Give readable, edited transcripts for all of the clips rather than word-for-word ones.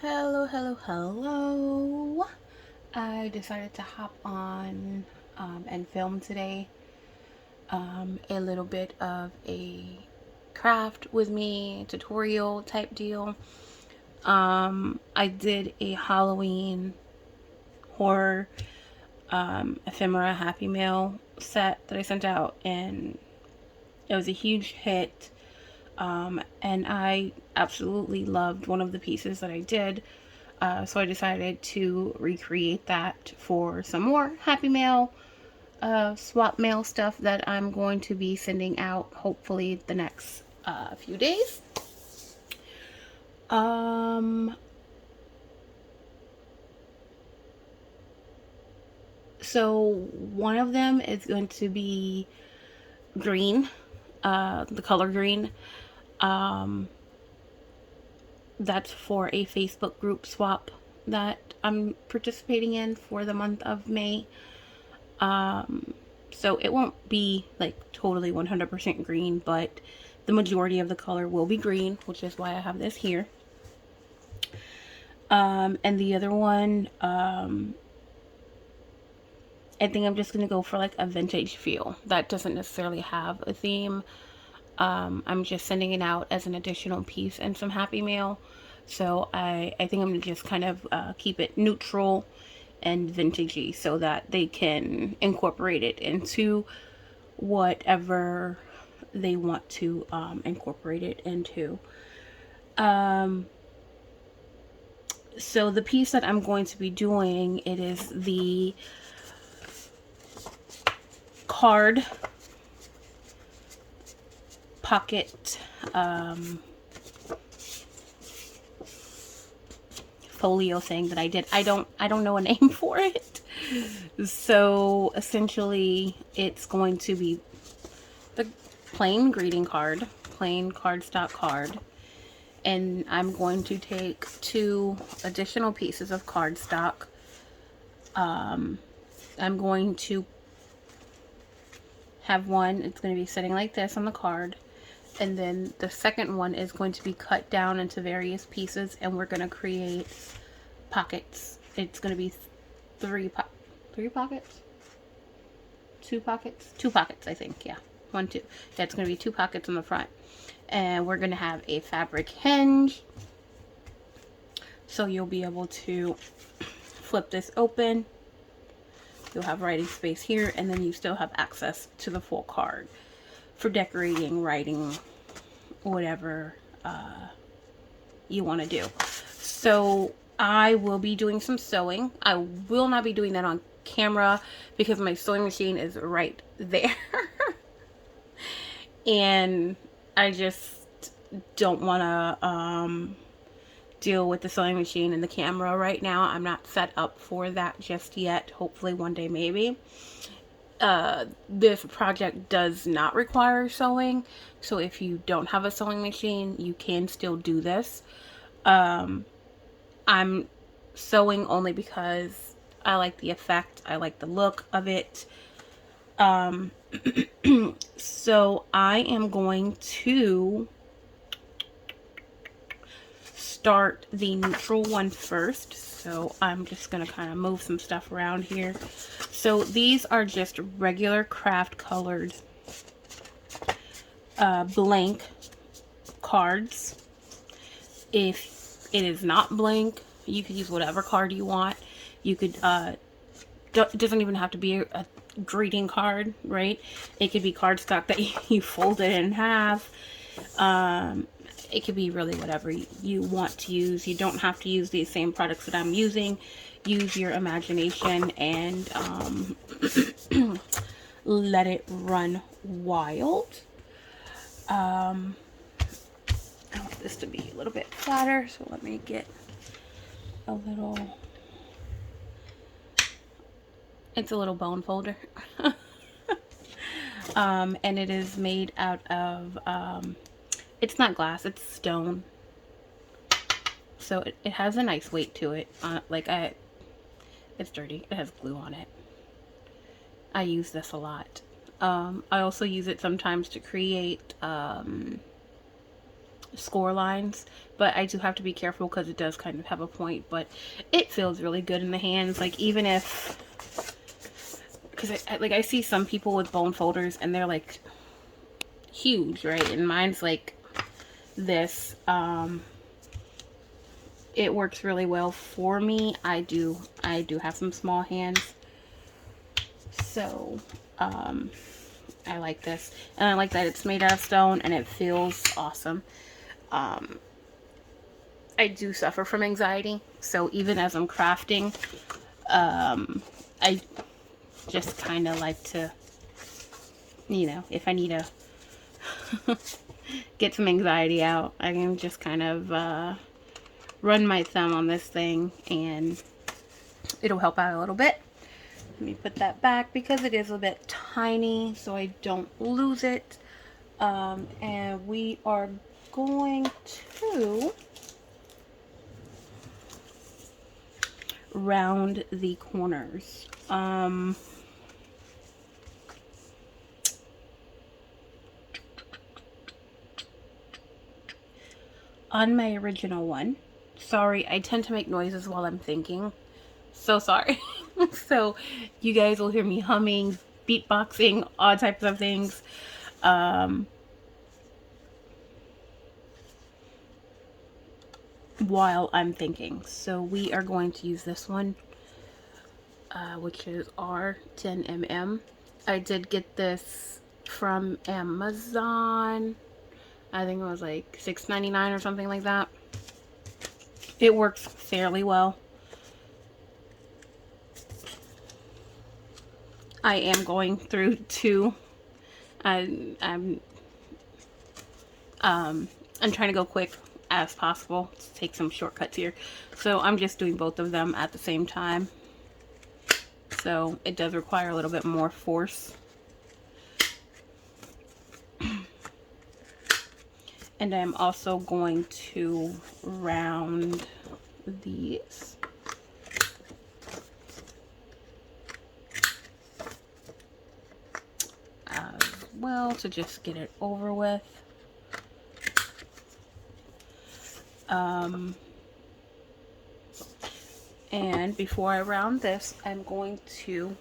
Hello, hello, hello. I decided to hop on and film today a little bit of a craft with me tutorial type deal. I did a Halloween horror ephemera Happy Mail set that I sent out, and it was a huge hit. And I absolutely loved one of the pieces that I did. So I decided to recreate that for some more Happy Mail, swap mail stuff that I'm going to be sending out hopefully the next few days. Um, so one of them is going to be green, the color green. Um, that's for a Facebook group swap that I'm participating in for the month of May. Um, so it won't be like totally 100% green, but the majority of the color will be green, which is why I have this here. And the other one, I think I'm just going to go for like a vintage feel. That doesn't necessarily have a theme. I'm just sending it out as an additional piece and some Happy Mail. So I think I'm going to just kind of keep it neutral and vintagey so that they can incorporate it into whatever they want to incorporate it into. Um, so the piece that I'm going to be doing, it is the card pocket folio thing that I did. I don't know a name for it. So essentially it's going to be the plain greeting card, plain cardstock card. And I'm going to take 2 additional pieces of cardstock. I'm going to have one, it's going to be sitting like this on the card. And then the second one is going to be cut down into various pieces, and we're going to create pockets. It's going to be 3 pockets? 2 pockets? 2 pockets, I think, yeah. 1, 2. Yeah, it's going to be 2 pockets on the front. And we're going to have a fabric hinge. So you'll be able to flip this open. You'll have writing space here, and then you still have access to the full card for decorating, writing, whatever you want to do. So I will be doing some sewing. I will not be doing that on camera because my sewing machine is right there. And I just don't want to deal with the sewing machine and the camera right now. I'm not set up for that just yet. Hopefully one day, maybe. This project does not require sewing, so if you don't have a sewing machine, you can still do this. I'm sewing only because I like the effect, I like the look of it. So I am going to start the neutral one first. So I'm just going to kind of move some stuff around here. So these are just regular craft colored blank cards. If it is not blank, you could use whatever card you want. You could, it doesn't even have to be a greeting card, right? It could be cardstock that you fold it in half. It could be really whatever you want to use. You don't have to use these same products that I'm using. Use your imagination and let it run wild. I want this to be a little bit flatter, so let me get a little... It's a little bone folder. And it is made out of... it's not glass, it's stone. So it has a nice weight to it. It's dirty. It has glue on it. I use this a lot. I also use it sometimes to create score lines, but I do have to be careful because it does kind of have a point, but it feels really good in the hands. Like, even if, because I see some people with bone folders and they're like huge, right? And mine's like this. It works really well for me. I do have some small hands, so I like this, and I like that it's made out of stone and it feels awesome. I do suffer from anxiety, so even as I'm crafting, I just kind of like to, you know, if I need to get some anxiety out, I can just kind of run my thumb on this thing and it'll help out a little bit. Let me put that back because it is a bit tiny so I don't lose it. And we are going to round the corners. On my original one, sorry, I tend to make noises while I'm thinking. So sorry. So you guys will hear me humming, beatboxing, all types of things. While I'm thinking. So we are going to use this one, which is R10mm. I did get this from Amazon. I think it was like $6.99 or something like that. It works fairly well. I am going through two. I'm trying to go quick as possible to take some shortcuts here. So I'm just doing both of them at the same time. So it does require a little bit more force. And I'm also going to round these. As well, to just get it over with. And before I round this, I'm going to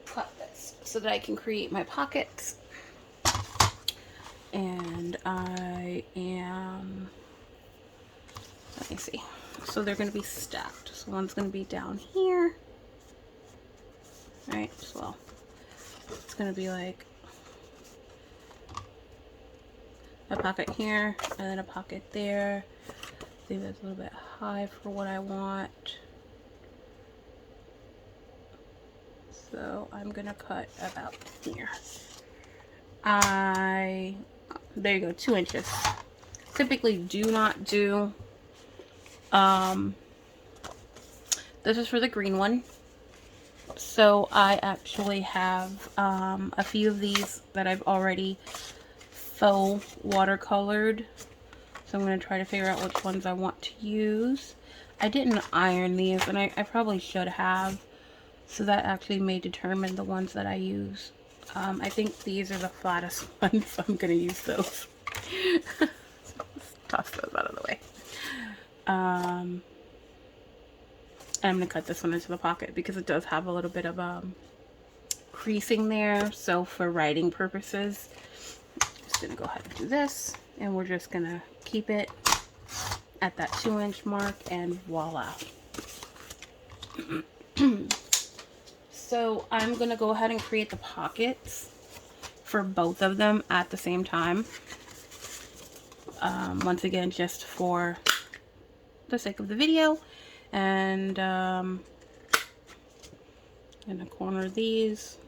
cut this so that I can create my pockets. And I am, let me see. So they're going to be stacked. So one's going to be down here. Right, so it's going to be like a pocket here and then a pocket there. I think that's a little bit high for what I want. So I'm gonna cut about here. There you go, 2 inches. Typically do not do, this is for the green one. So I actually have a few of these that I've already faux watercolored. So I'm going to try to figure out which ones I want to use. I didn't iron these, and I probably should have. So that actually may determine the ones that I use. I think these are the flattest ones, so I'm going to use those. Let's toss those out of the way. And I'm going to cut this one into the pocket because it does have a little bit of creasing there. So for writing purposes, I'm just going to go ahead and do this. And we're just going to keep it at that 2-inch mark, and voila. So I'm going to go ahead and create the pockets for both of them at the same time. Once again, just for the sake of the video. And I'm going to corner these,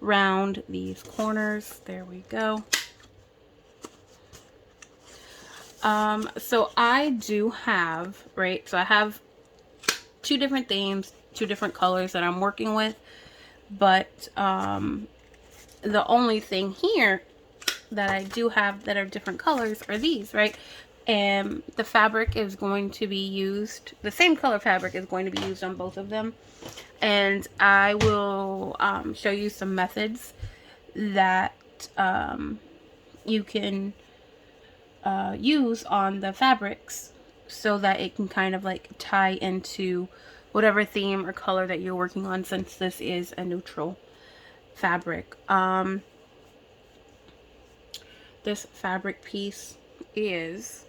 round these corners. There we go. So I do have, right, so I have 2 different themes, 2 different colors that I'm working with, but the only thing here that I do have that are different colors are these, right? And the fabric is going to be used, the same color fabric is going to be used on both of them. And I will show you some methods that you can use on the fabrics so that it can kind of like tie into whatever theme or color that you're working on, since this is a neutral fabric. This fabric piece is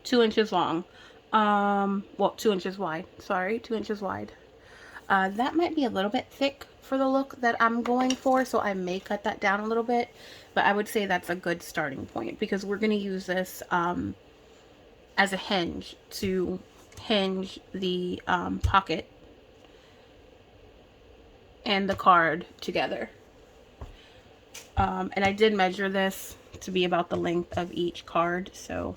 two inches long. Well, 2 inches wide. Sorry, 2 inches wide. That might be a little bit thick for the look that I'm going for, so I may cut that down a little bit, but I would say that's a good starting point, because we're going to use this as a hinge to hinge the pocket and the card together. And I did measure this to be about the length of each card, so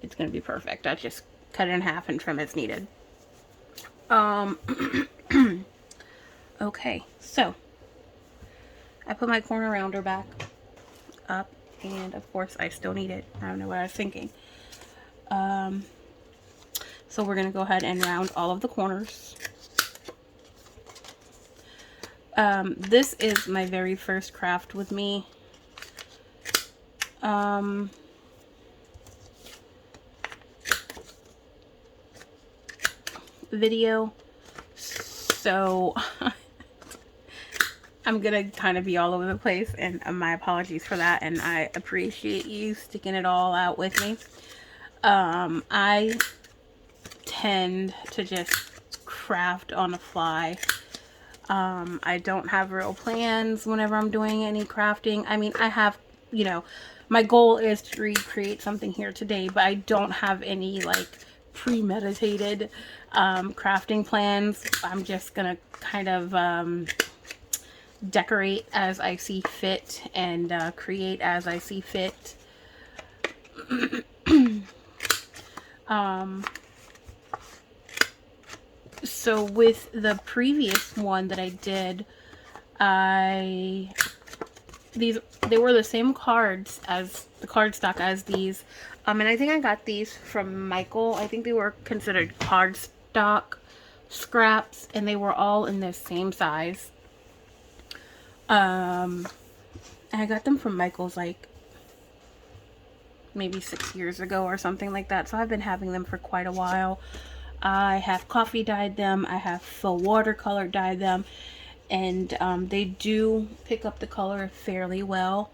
it's going to be perfect. I just cut it in half and trim as needed. Okay, so I put my corner rounder back up, and of course I still need it. I don't know what I was thinking. So we're gonna go ahead and round all of the corners. This is my very first craft with me. Video, so I'm gonna kind of be all over the place, and my apologies for that, and I appreciate you sticking it all out with me. I tend to just craft on the fly. I don't have real plans whenever I'm doing any crafting. I mean, I have, you know, my goal is to recreate something here today, but I don't have any like premeditated crafting plans. I'm just gonna kind of decorate as I see fit and create as I see fit. So with the previous one that I did, they were the same cards as the cardstock as these, and I think I got these from Michael. I think they were considered cardstock scraps, and they were all in the same size. I got them from Michael's like maybe 6 years ago or something like that, so I've been having them for quite a while. I have coffee dyed them, I have faux watercolor dyed them, and they do pick up the color fairly well.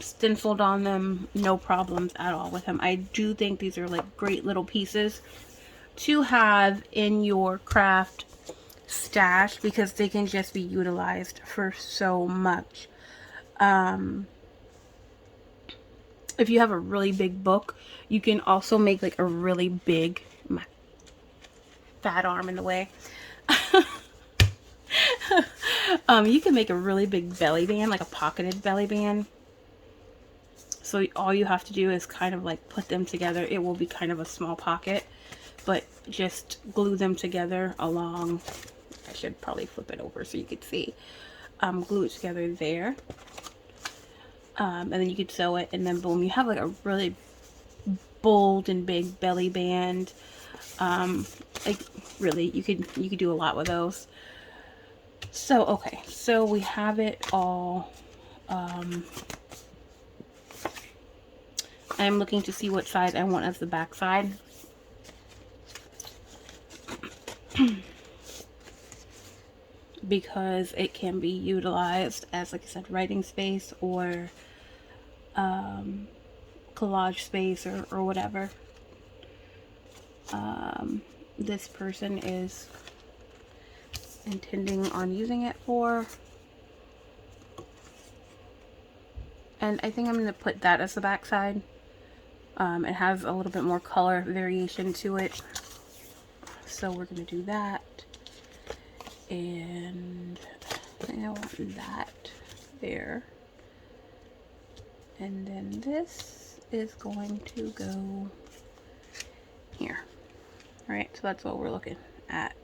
Stenciled on them, no problems at all with them. I do think these are like great little pieces to have in your craft stash, because they can just be utilized for so much. If you have a really big book, you can also make like a really big, my fat arm in the way. You can make a really big belly band, like a pocketed belly band. So all you have to do is kind of like put them together. It will be kind of a small pocket, but just glue them together along. I should probably flip it over so you could see. Glue it together there. And then you could sew it, and then boom, you have like a really bold and big belly band. Like really, you could do a lot with those. So okay, so we have it all. I'm looking to see what side I want as the back side. Because it can be utilized as, like I said, writing space or collage space or whatever. This person is intending on using it for. And I think I'm going to put that as the back side. It has a little bit more color variation to it. So we're going to do that. And I want that there. And then this is going to go here. Alright, so that's what we're looking at.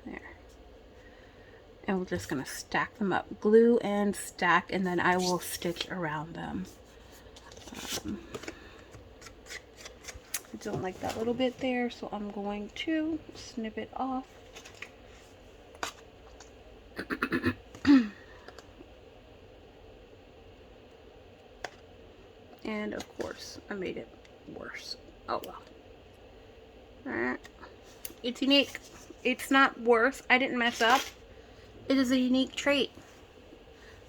There. And we're just going to stack them up. Glue and stack, and then I will stitch around them. don't like that little bit there, so I'm going to snip it off. And of course, I made it worse. Oh well. Alright. It's unique. It's not worse. I didn't mess up. It is a unique trait.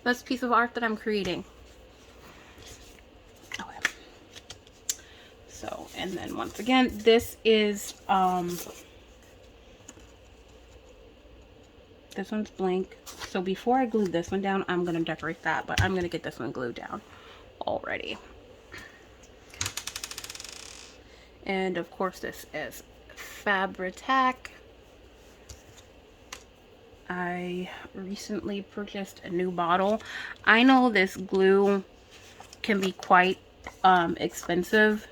That's a piece of art that I'm creating. Okay. So, and then once again, this is, this one's blank. So before I glue this one down, I'm going to decorate that, but I'm going to get this one glued down already. And of course, this is Fabri-Tac. I recently purchased a new bottle. I know this glue can be quite expensive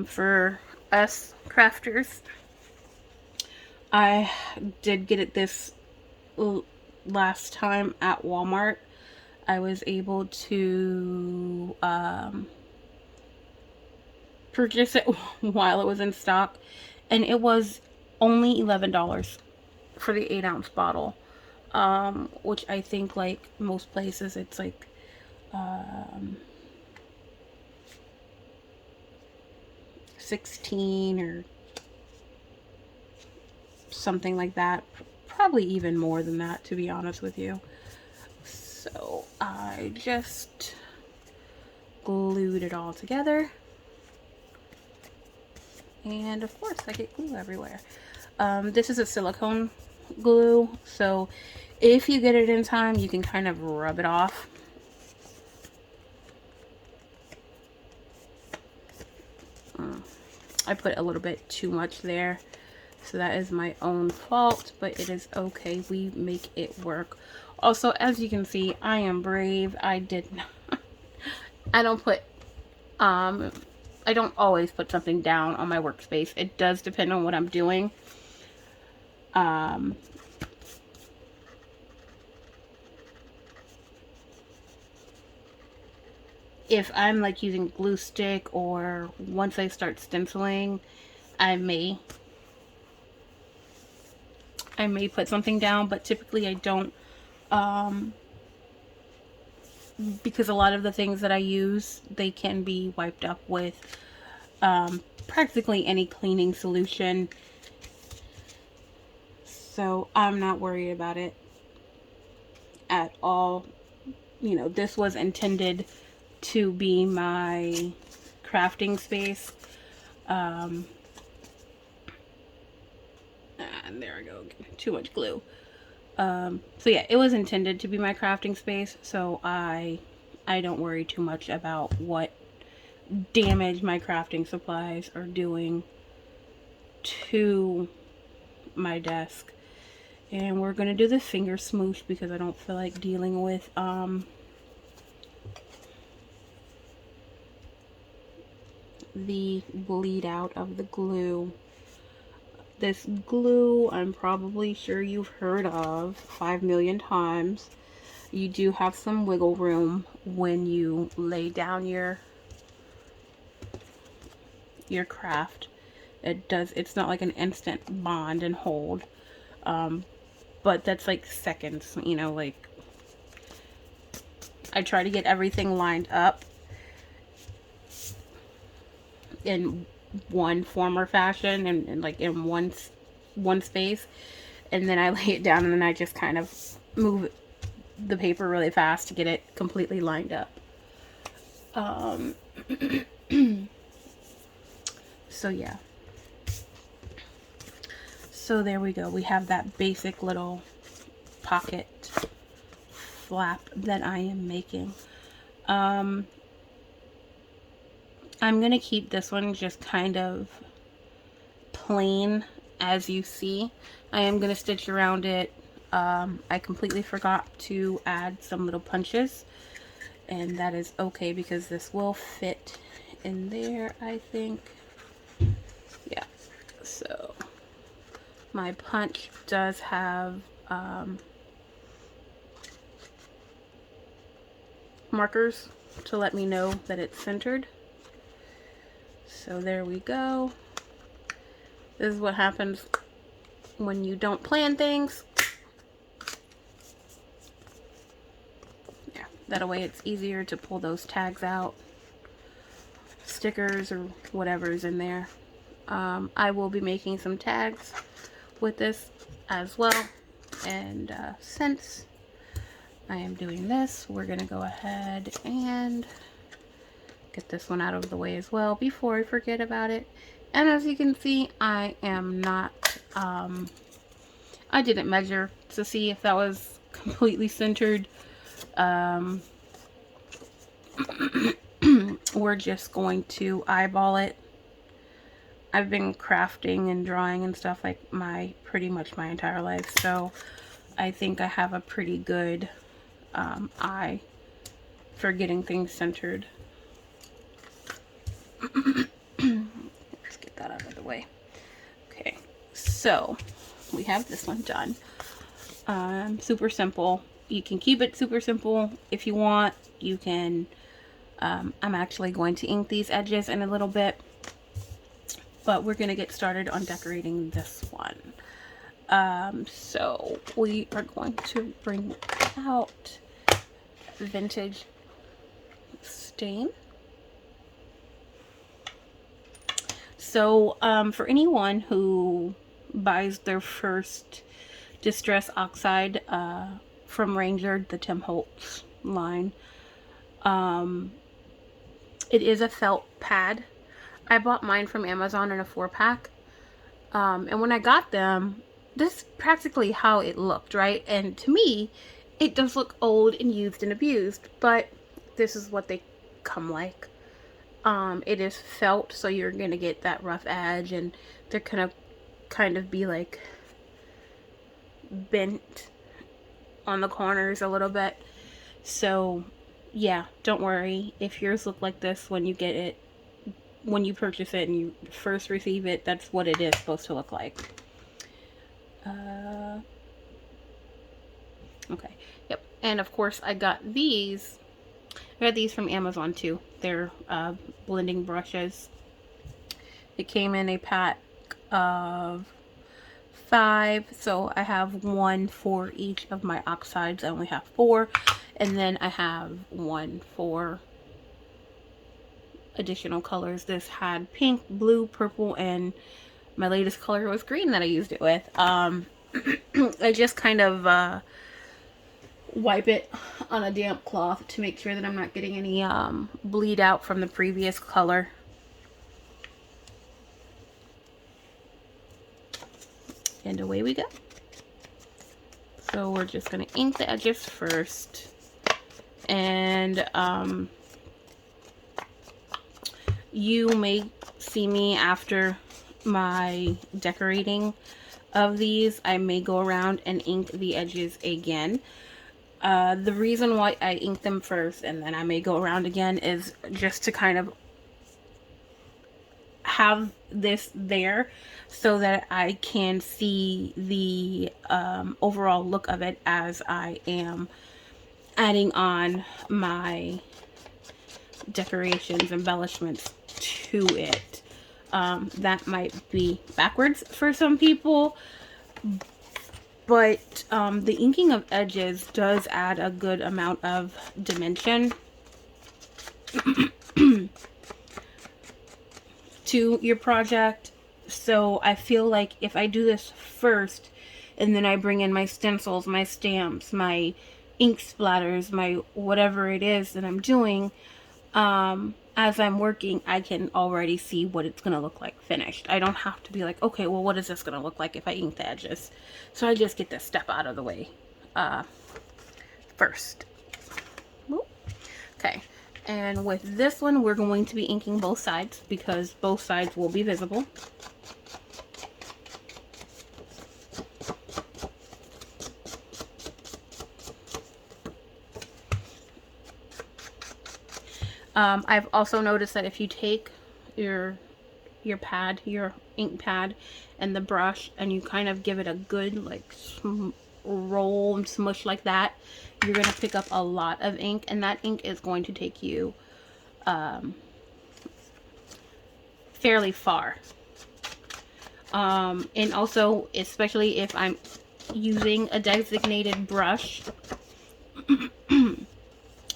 for us crafters. I did get it this last time at Walmart. I was able to purchase it while it was in stock, and it was only $11 for the 8-ounce bottle, which I think, like most places, it's like 16 or something like that, probably even more than that, to be honest with you. So I just glued it all together, and of course I get glue everywhere. This is a silicone glue, so if you get it in time, you can kind of rub it off. I put a little bit too much there, so that is my own fault, but it is okay. We make it work. Also, as you can see, I am brave. I did not, I don't put, I don't always put something down on my workspace. It does depend on what I'm doing. If I'm like using glue stick, or once I start stenciling, I may put something down, but typically I don't, because a lot of the things that I use, they can be wiped up with practically any cleaning solution, so I'm not worried about it at all. You know, this was intended to be my crafting space. And there I go, too much glue. So yeah, it was intended to be my crafting space, so I don't worry too much about what damage my crafting supplies are doing to my desk. And we're gonna do the finger smoosh because I don't feel like dealing with the bleed out of the glue. This glue, I'm probably sure you've heard of 5 million times. You do have some wiggle room when you lay down your craft. It's not like an instant bond and hold. But that's like seconds, you know, like I try to get everything lined up in one form or fashion, and like in one space, and then I lay it down, and then I just kind of move the paper really fast to get it completely lined up. So yeah, so there we go. We have that basic little pocket flap that I am making. I'm going to keep this one just kind of plain, as you see. I am going to stitch around it. I completely forgot to add some little punches, and that is okay because this will fit in there, I think. Yeah, so my punch does have markers to let me know that it's centered. So there we go. This is what happens when you don't plan things. Yeah, that way it's easier to pull those tags out, stickers or whatever's in there. I will be making some tags with this as well. And since I am doing this, we're going to go ahead and get this one out of the way as well before I forget about it. And as you can see, I am not, I didn't measure to see if that was completely centered. We're just going to eyeball it. I've been crafting and drawing and stuff like pretty much my entire life, so I think I have a pretty good eye for getting things centered. Let's get that out of the way. Okay, so we have this one done. Super simple. You can keep it super simple if you want. You can, I'm actually going to ink these edges in a little bit, but we're going to get started on decorating this one. So we are going to bring out Vintage Stain. So for anyone who buys their first Distress Oxide from Ranger, the Tim Holtz line, it is a felt pad. I bought mine from Amazon in a 4-pack, and when I got them, this is practically how it looked, right? And to me, it does look old and used and abused, but this is what they come like. It is felt, so you're gonna get that rough edge, and they're gonna kind of be like bent on the corners a little bit. So yeah, don't worry if yours look like this when you get it, when you purchase it and you first receive it. That's what it is supposed to look like. Okay, yep. And of course I got these from Amazon too. They're blending brushes. It came in a pack of 5, so I have one for each of my oxides. I only have 4, and then I have one for additional colors. This had pink, blue, purple, and my latest color was green that I used it with. I just kind of wipe it on a damp cloth to make sure that I'm not getting any bleed out from the previous color. And away we go. So we're just going to ink the edges first. And you may see me after my decorating of these. I may go around and ink the edges again. The reason why I ink them first and then I may go around again is just to kind of have this there so that I can see the overall look of it as I am adding on my decorations, embellishments to it. That might be backwards for some people, but the inking of edges does add a good amount of dimension to your project. So I feel like if I do this first and then I bring in my stencils, my stamps, my ink splatters, my whatever it is that I'm doing, as I'm working, I can already see what it's going to look like finished. I don't have to be like, okay, well, what is this going to look like if I ink the edges? So I just get this step out of the way first. Okay, and with this one, we're going to be inking both sides because both sides will be visible. I've also noticed that if you take your pad, your ink pad, and the brush, and you kind of give it a good like roll and smush like that, you're going to pick up a lot of ink, and that ink is going to take you fairly far. And also, especially if I'm using a designated brush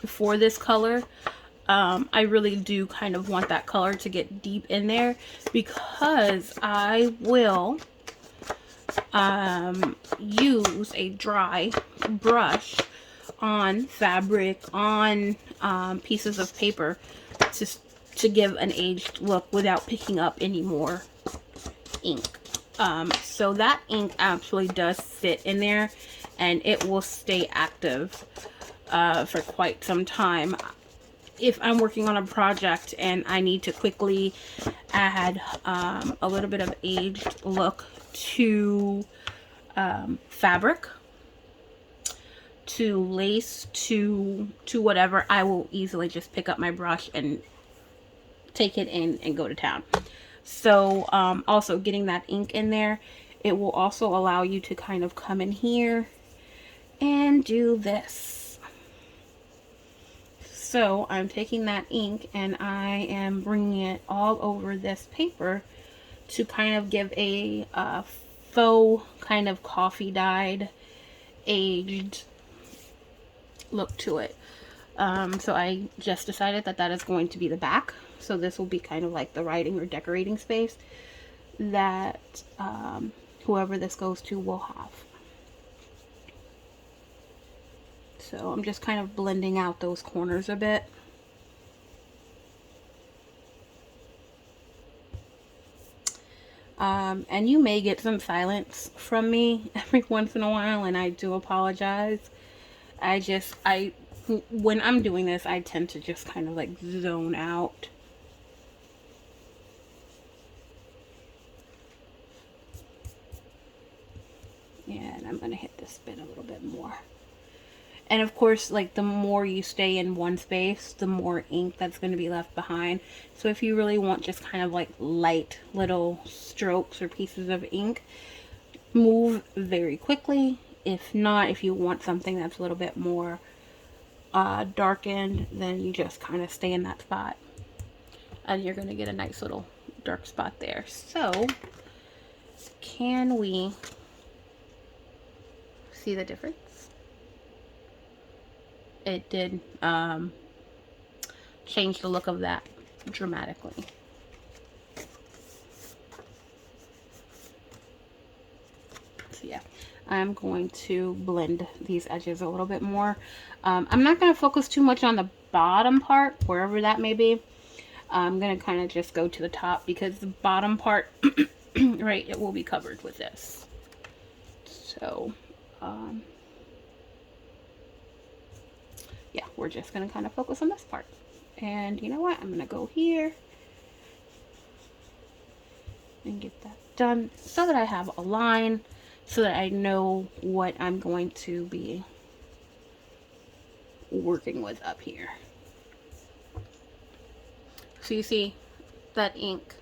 for this color, I really do kind of want that color to get deep in there, because I will use a dry brush on fabric, on pieces of paper, to give an aged look without picking up any more ink. So that ink actually does sit in there, and it will stay active for quite some time. If I'm working on a project and I need to quickly add a little bit of aged look to fabric, to lace, to whatever, I will easily just pick up my brush and take it in and go to town. So also getting that ink in there, it will also allow you to kind of come in here and do this. So I'm taking that ink and I am bringing it all over this paper to kind of give a faux kind of coffee dyed aged look to it. So I just decided that that is going to be the back. So this will be kind of like the writing or decorating space that whoever this goes to will have. So I'm just kind of blending out those corners a bit. And you may get some silence from me every once in a while, and I do apologize. When I'm doing this, I tend to just kind of like zone out. And I'm going to hit this bit a little bit more. And of course, like, the more you stay in one space, the more ink that's going to be left behind. So if you really want just kind of like light little strokes or pieces of ink, move very quickly. If not, if you want something that's a little bit more darkened, then you just kind of stay in that spot. And you're going to get a nice little dark spot there. So, can we see the difference? It did change the look of that dramatically. So yeah, I'm going to blend these edges a little bit more. I'm not going to focus too much on the bottom part, wherever that may be. I'm going to kind of just go to the top, because the bottom part, right, it will be covered with this. So, yeah, we're just going to kind of focus on this part. And you know what? I'm going to go here and get that done so that I have a line, so that I know what I'm going to be working with up here. So you see that ink,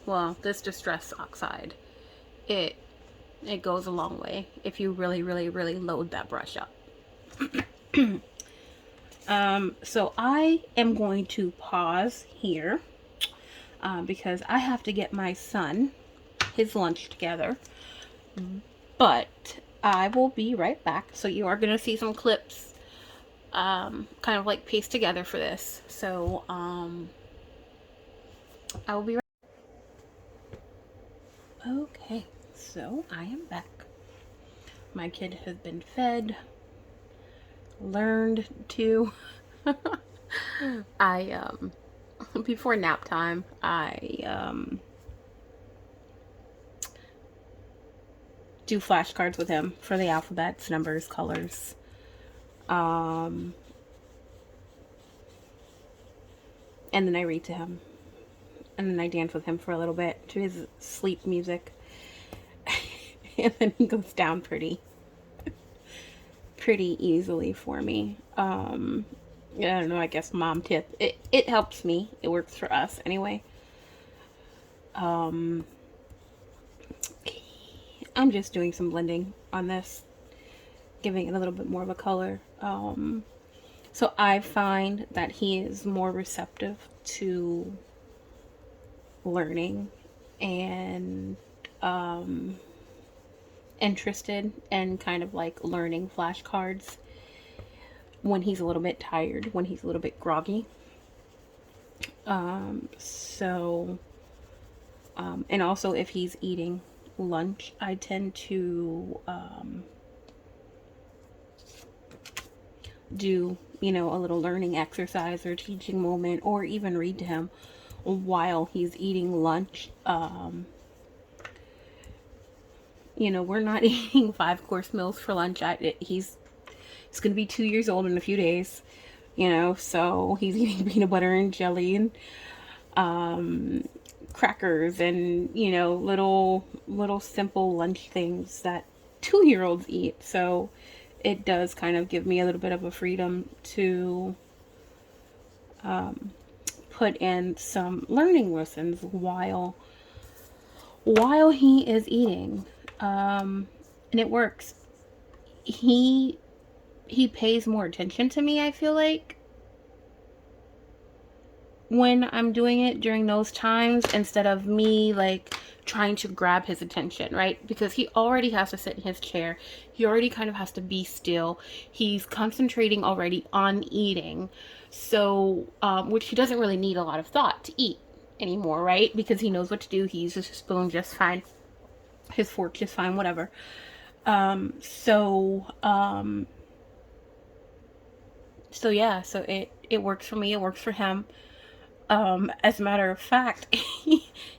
well, this Distress Oxide, it goes a long way if you really load that brush up. So I am going to pause here because I have to get my son his lunch together, but I will be right back. So you are going to see some clips kind of like pieced together for this. So I will be right back. Okay, so I am back. My kid has been fed, learned to. I before nap time, I do flashcards with him for the alphabets, numbers, colors. And then I read to him. And then I dance with him for a little bit to his sleep music. And then he goes down pretty easily for me. I don't know, I guess mom tip. It helps me. It works for us anyway. I'm just doing some blending on this, giving it a little bit more of a color. So I find that he is more receptive to learning and interested in kind of like learning flashcards when he's a little bit tired, when he's a little bit groggy. So, and also if he's eating lunch, I tend to do, you know, a little learning exercise or teaching moment, or even read to him while he's eating lunch. You know, we're not eating 5-course meals for lunch. He's going to be 2 years old in a few days, you know, so he's eating peanut butter and jelly and crackers and, you know, little simple lunch things that 2-year-olds eat. So it does kind of give me a little bit of a freedom to put in some learning lessons while he is eating. And it works. He pays more attention to me, I feel like, when I'm doing it during those times, instead of me like trying to grab his attention, right? Because he already has to sit in his chair. He already kind of has to be still. He's concentrating already on eating. So, which he doesn't really need a lot of thought to eat anymore, right? Because he knows what to do. He uses his spoon just fine. His fork just fine, whatever. So yeah, so it works for me, it works for him. As a matter of fact,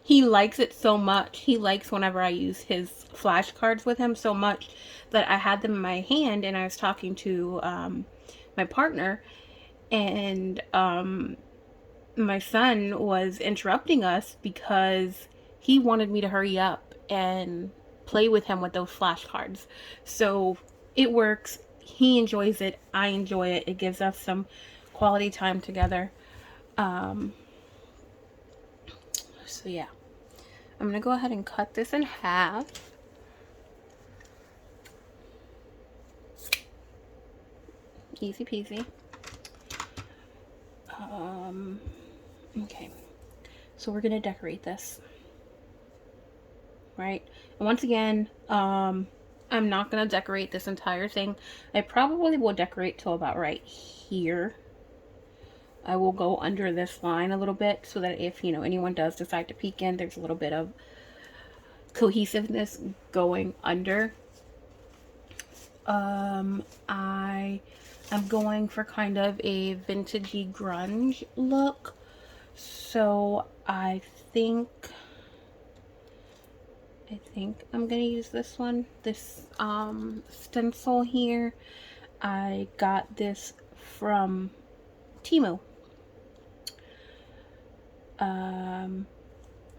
he likes it so much. He likes whenever I use his flashcards with him so much that I had them in my hand and I was talking to my partner, and my son was interrupting us because he wanted me to hurry up and play with him with those flashcards. So it works. He enjoys it. I enjoy it. It gives us some quality time together. So yeah, I'm gonna go ahead and cut this in half. Easy peasy. Okay, so we're gonna decorate this, right? And once again, I'm not gonna decorate this entire thing. I probably will decorate till about right here. I will go under this line a little bit so that if, you know, anyone does decide to peek in, there's a little bit of cohesiveness going under. I'm going for kind of a vintagey grunge look. So I think I'm gonna use this one, this stencil here. I got this from Temu.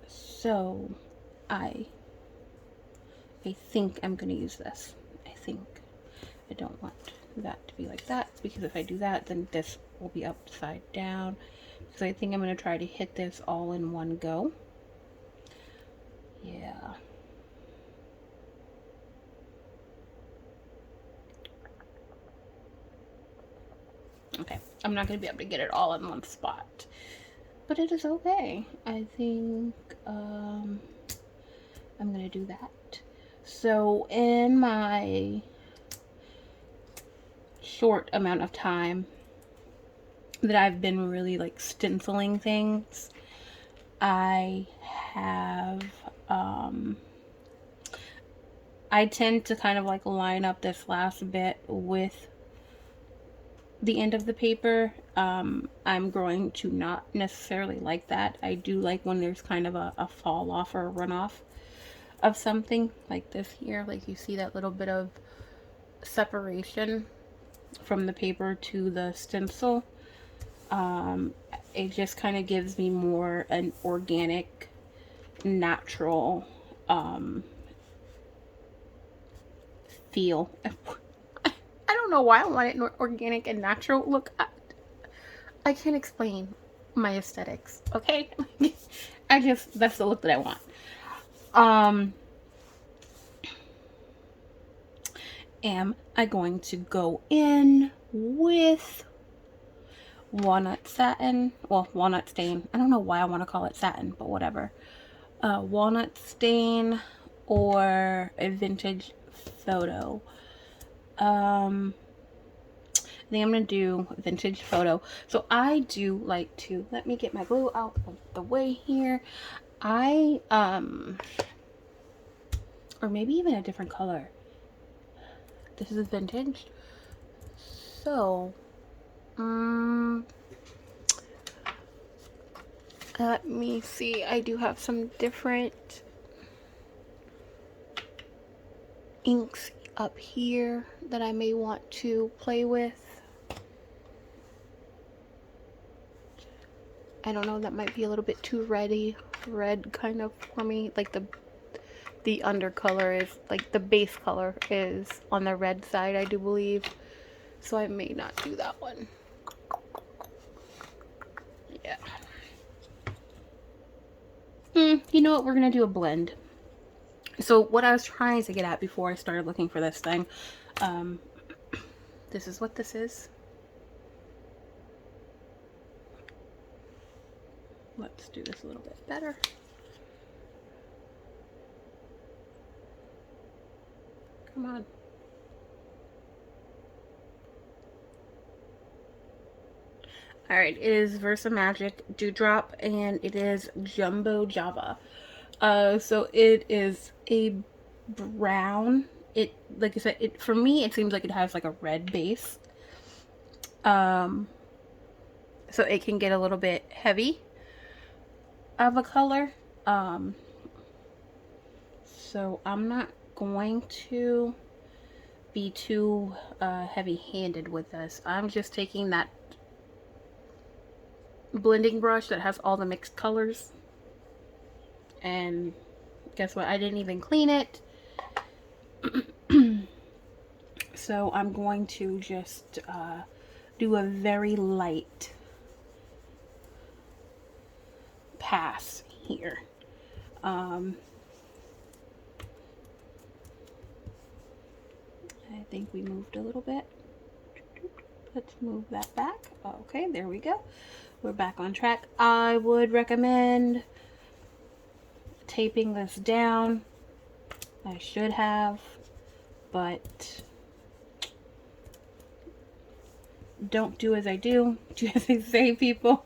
So I think I'm gonna use this. I don't want that to be like that, because if I do that, then this will be upside down. So I think I'm gonna try to hit this all in one go. Yeah. Okay, I'm not gonna be able to get it all in one spot, but it is okay. I think I'm gonna do that. So in my short amount of time that I've been really like stenciling things, I have I tend to kind of like line up this last bit with the end of the paper. I'm going to not necessarily like that. I do like when there's kind of a fall off or a runoff of something like this here. Like you see that little bit of separation from the paper to the stencil. It just kind of gives me more an organic, natural feel. I don't know why I want it organic and natural. Look, I can't explain my aesthetics, okay? That's the look that I want. Am I going to go in with walnut satin, well, walnut stain. I don't know why I want to call it satin, but whatever. Walnut stain or a vintage photo. I think I'm gonna do vintage photo. So I do like to, let me get my glue out of the way here. Or maybe even a different color. This is vintage. So, let me see. I do have some different inks up here that I may want to play with. I don't know, that might be a little bit too red kind of for me. Like the undercolor is, like the base color is on the red side, I do believe. So I may not do that one. Yeah. You know what? We're going to do a blend. So what I was trying to get at before I started looking for this thing, this is what this is. Let's do this a little bit better. Come on. Alright, it is Versa Magic Dewdrop, and it is Jumbo Java. So it is a brown. It, like I said, for me, it seems like it has like a red base. So it can get a little bit heavy of a color. So I'm not going to be too heavy-handed with this. I'm just taking that blending brush that has all the mixed colors, and guess what? I didn't even clean it. So I'm going to just do a very light pass here. I think we moved a little bit. Let's move that back. Okay, there we go. We're back on track. I would recommend taping this down. I should have, but don't do as I do. Do as I say, people.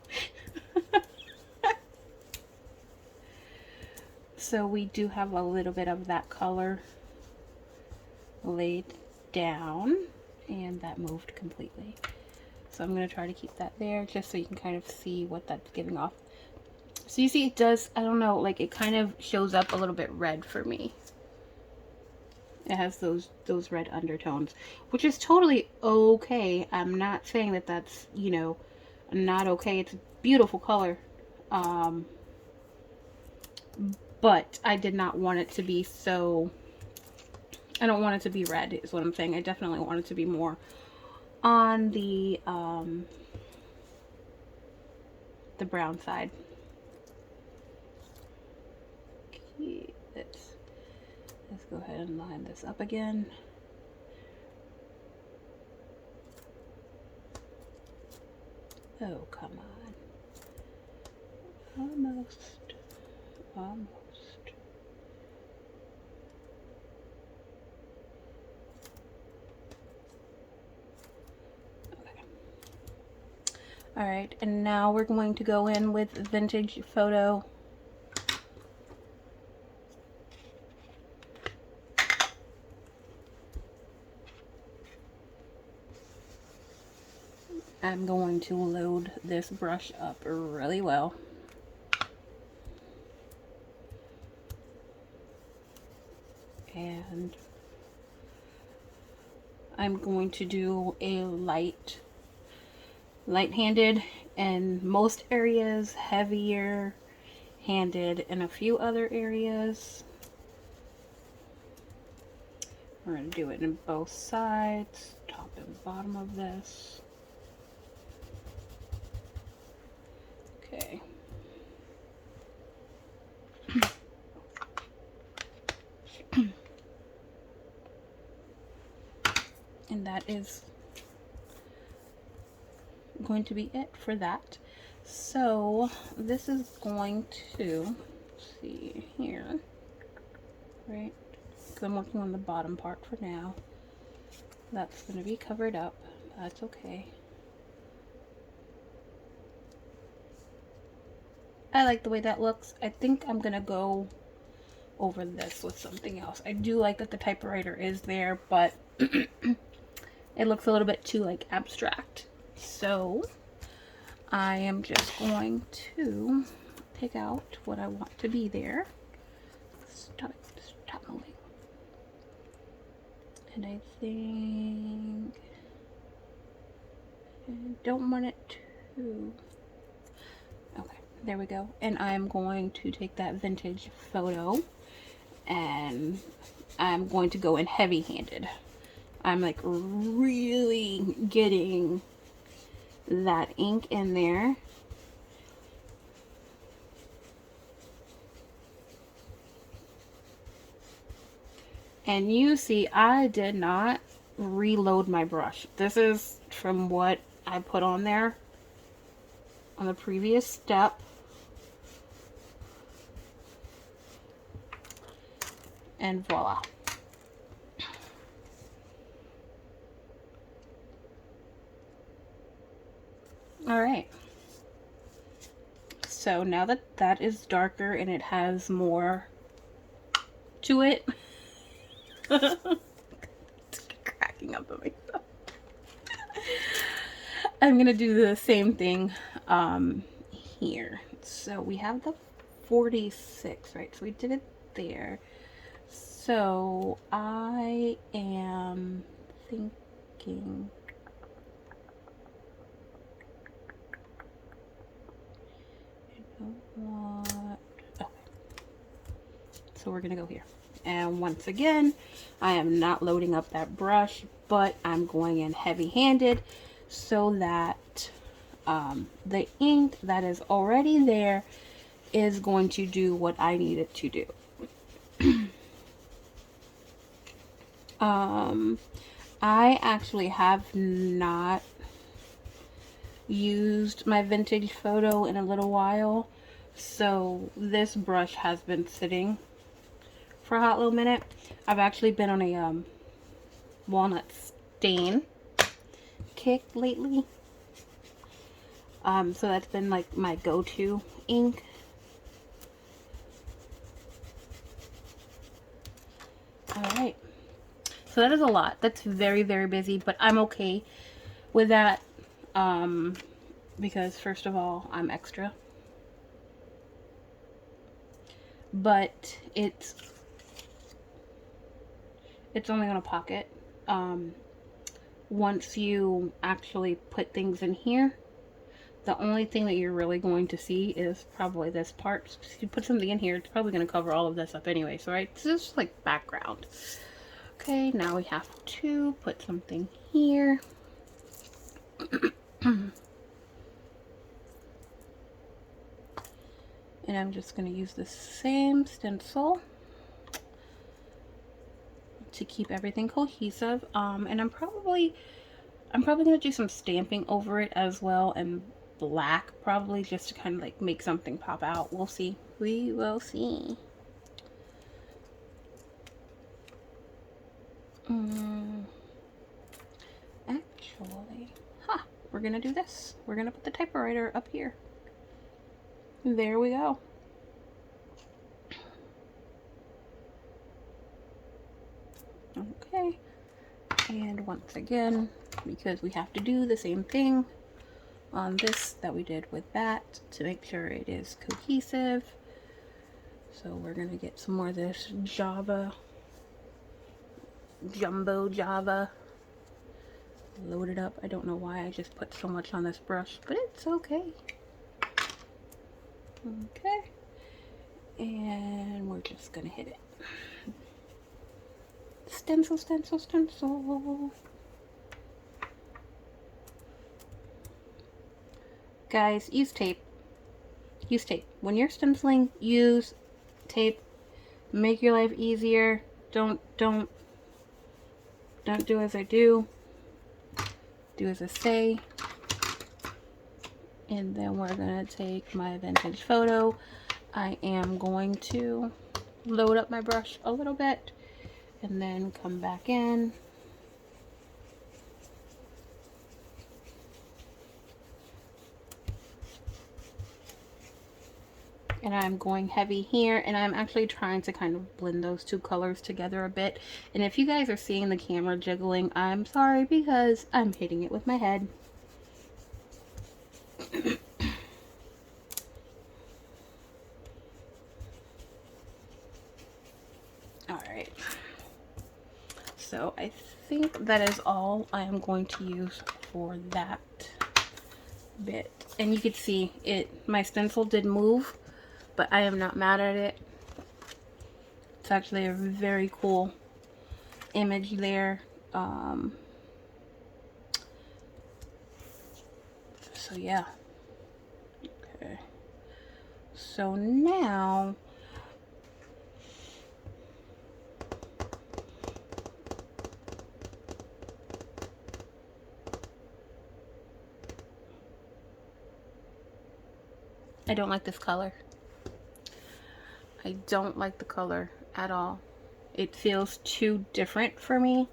So we do have a little bit of that color laid down, and that moved completely. So I'm going to try to keep that there just so you can kind of see what that's giving off. So you see it does, I don't know, like it kind of shows up a little bit red for me. It has those red undertones, which is totally okay. I'm not saying that that's, you know, not okay. It's a beautiful color. But I did not want it to be so, I don't want it to be red is what I'm saying. I definitely want it to be more on the brown side. Okay, let's go ahead and line this up again. Oh, come on. Almost. Okay. Alright, and now we're going to go in with Vintage Photo. I'm going to load this brush up really well. And I'm going to do a light-handed, and most areas heavier handed in a few other areas. We're going to do it in both sides, top and bottom of this. Okay. And that is going to be it for that. So this is going to, let's see here, right? Because I'm working on the bottom part for now. That's going to be covered up. That's okay. I like the way that looks. I think I'm going to go over this with something else. I do like that the typewriter is there, but it looks a little bit too like abstract. So I am just going to pick out what I want to be there. Stop moving. And I think I don't want it to. Okay, there we go. And I'm going to take that vintage photo and I'm going to go in heavy-handed. I'm like really getting that ink in there. And you see, I did not reload my brush. This is from what I put on there on the previous step. And voila. Alright. So now that that is darker and it has more to it, cracking up at myself. I'm gonna do the same thing here. So we have the 46, right? So we did it there. So I am thinking okay. So we're gonna go here. And once again, I am not loading up that brush, but I'm going in heavy-handed so that the ink that is already there is going to do what I need it to do. I actually have not used my vintage photo in a little while, so this brush has been sitting for a hot little minute. I've actually been on a walnut stain kick lately, so that's been like my go-to ink. Alright, so that is a lot. That's very, very busy, but I'm okay with that, because first of all, I'm extra, but it's only gonna pocket. Once you actually put things in here, the only thing that you're really going to see is probably this part. If you put something in here, it's probably going to cover all of this up anyway. So, right, this is like background. Okay, now we have to put something here. And I'm just going to use the same stencil to keep everything cohesive. And I'm probably going to do some stamping over it as well, and black probably, just to kind of like make something pop out. We'll see. We will see. Actually, we're gonna do this. We're gonna put the typewriter up here. There we go. Okay, and once again, because we have to do the same thing on this that we did with that to make sure it is cohesive. So we're gonna get some more of this Jumbo Java loaded up. I don't know why I just put so much on this brush, but it's okay. Okay, and we're just gonna hit it. Stencil, stencil, stencil. Guys, use tape. Use tape. When you're stenciling, use tape. Make your life easier. Don't do as I do. Do as I say. And then we're gonna take my vintage photo. I am going to load up my brush a little bit and then come back in. And I'm going heavy here, and I'm actually trying to kind of blend those two colors together a bit. And if you guys are seeing the camera jiggling, I'm sorry, because I'm hitting it with my head. Alright, so I think that is all I am going to use for that bit. And you can see it, my stencil did move, but I am not mad at it. It's actually a very cool image there. So yeah. Okay. So now I don't like this color. I don't like the color at all. It feels too different for me.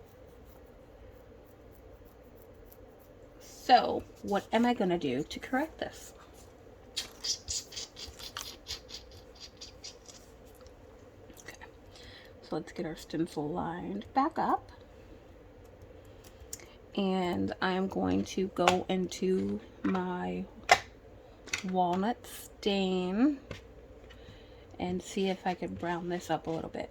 So what am I gonna do to correct this? Okay, so let's get our stencil lined back up. And I'm going to go into my walnut stain and see if I can brown this up a little bit.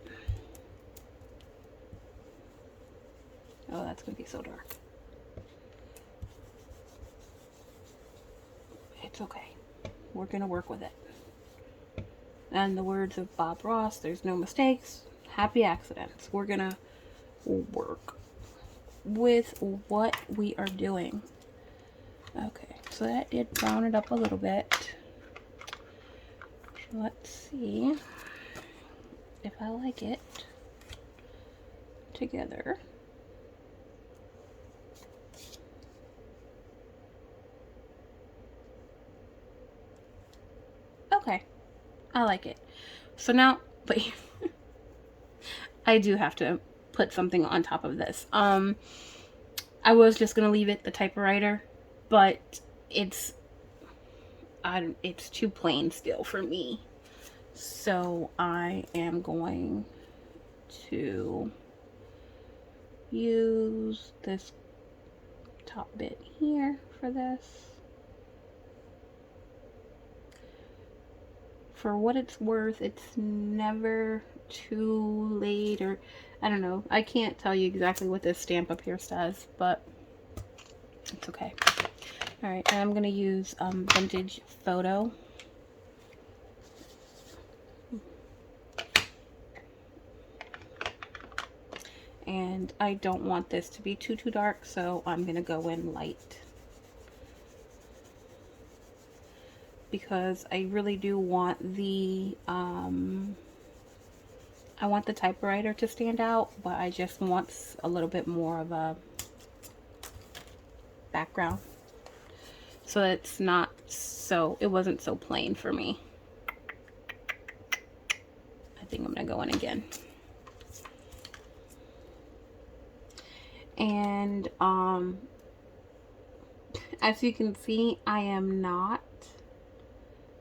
Oh, that's gonna be so dark. It's okay. We're gonna work with it. And the words of Bob Ross, there's no mistakes, happy accidents. We're gonna work with what we are doing. Okay, so that did brown it up a little bit. Let's see if I like it together. Okay, I like it. So now, but I do have to put something on top of this. I was just gonna leave it the typewriter, but it's too plain still for me. So I am going to use this top bit here for this. For what it's worth, it's never too late, or I don't know. I can't tell you exactly what this stamp up here says, but it's okay. Alright, and I'm going to use vintage photo. And I don't want this to be too dark, so I'm going to go in light. Because I really do want the I want the typewriter to stand out, but I just want a little bit more of a background, so it's not so, it wasn't so plain for me. I think I'm gonna go in again. And as you can see, I am not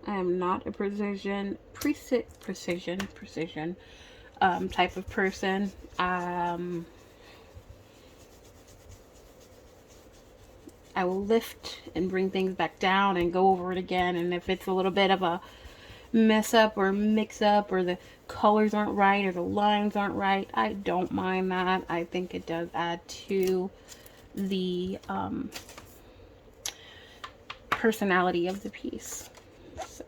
a precision type of person. I will lift and bring things back down and go over it again, and if it's a little bit of a mess up or mix up, or the colors aren't right or the lines aren't right, I don't mind that. I think it does add to the personality of the piece. So.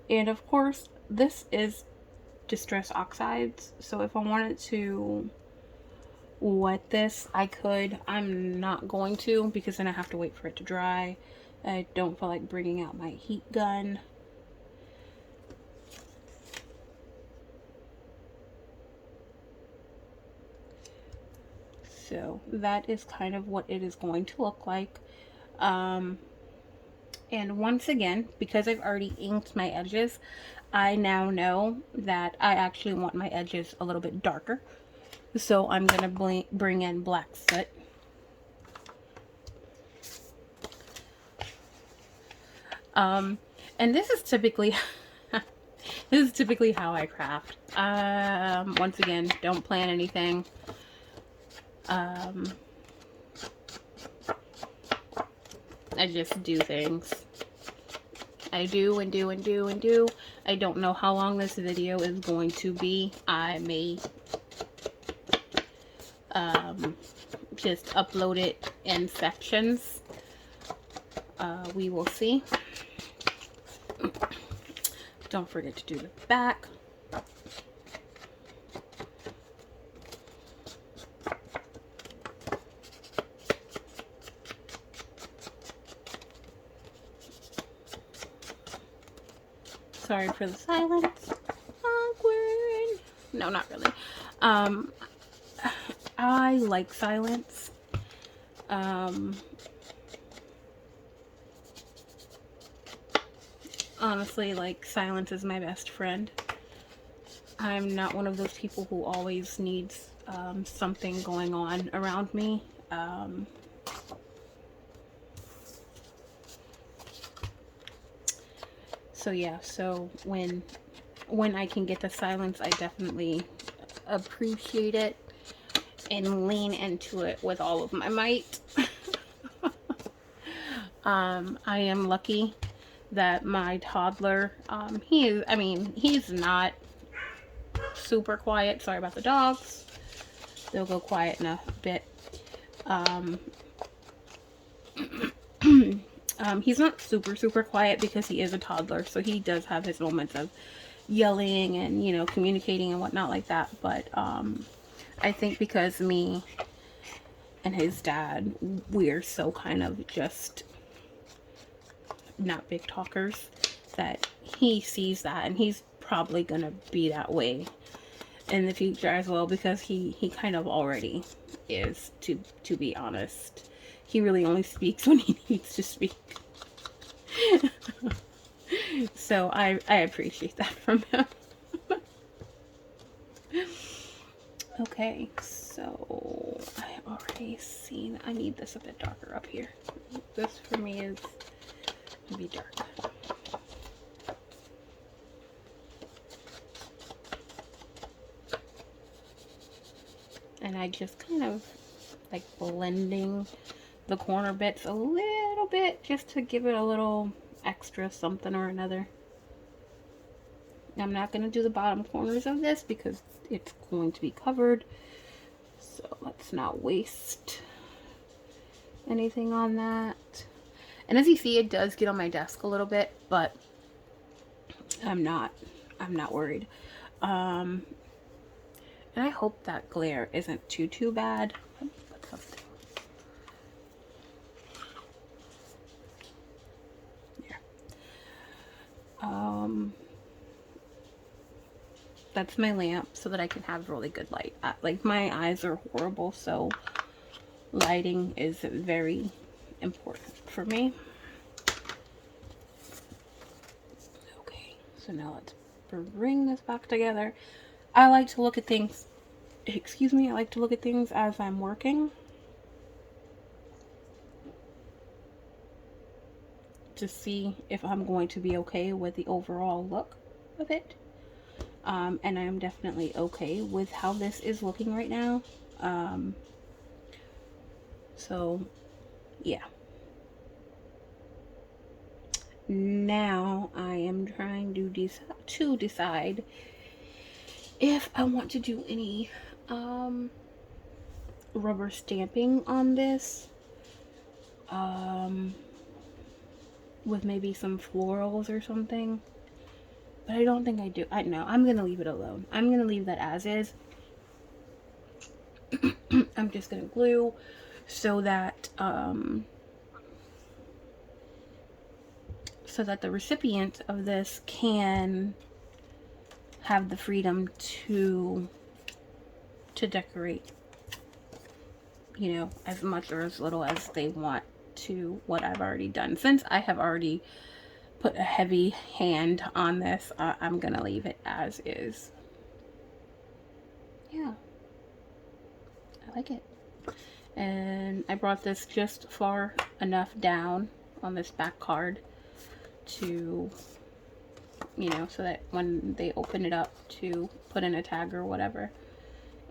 And of course, this is Distress Oxides, so if I wanted to wet this, I could. I'm not going to, because then I have to wait for it to dry. I don't feel like bringing out my heat gun. So that is kind of what it is going to look like. And once again, because I've already inked my edges, I now know that I actually want my edges a little bit darker. So I'm going to bring in black soot. And this is typically how I craft. Once again, don't plan anything. I just do things. I do and do and do and do. I don't know how long this video is going to be. I may just upload it in sections. We will see. Don't forget to do the back. Sorry for the silence. Awkward. No, not really. I like silence. Honestly, like, silence is my best friend. I'm not one of those people who always needs something going on around me. So yeah, so when I can get the silence, I definitely appreciate it and lean into it with all of my might. I am lucky that my toddler, he's not super quiet. Sorry about the dogs. They'll go quiet in a bit. He's not super quiet because he is a toddler, so he does have his moments of yelling and, you know, communicating and whatnot like that. But I think because me and his dad, we're so kind of just not big talkers, that he sees that, and he's probably gonna be that way in the future as well, because he kind of already is, to be honest. He really only speaks when he needs to speak. So I appreciate that from him. Okay, so I already seen, I need this a bit darker up here. This for me is gonna be dark. And I just kind of like blending the corner bits a little bit just to give it a little extra something or another. I'm not going to do the bottom corners of this because it's going to be covered, so let's not waste anything on that. And as you see, it does get on my desk a little bit, but I'm not worried. And I hope that glare isn't too bad. Put something. Yeah. That's my lamp so that I can have really good light. Like, my eyes are horrible, so lighting is very important for me. Okay, so now let's bring this back together. I like to look at things, I like to look at things as I'm working, to see if I'm going to be okay with the overall look of it. And I am definitely okay with how this is looking right now. So yeah. Now I am trying to decide if I want to do any rubber stamping on this, with maybe some florals or something. But I don't think I do. No, I'm going to leave it alone. I'm going to leave that as is. I'm just going to glue so that the recipient of this can have the freedom to decorate, you know, as much or as little as they want to what I've already done. Since I have already put a heavy hand on this, I'm gonna leave it as is. Yeah, I like it. And I brought this just far enough down on this back card to, you know, so that when they open it up to put in a tag or whatever,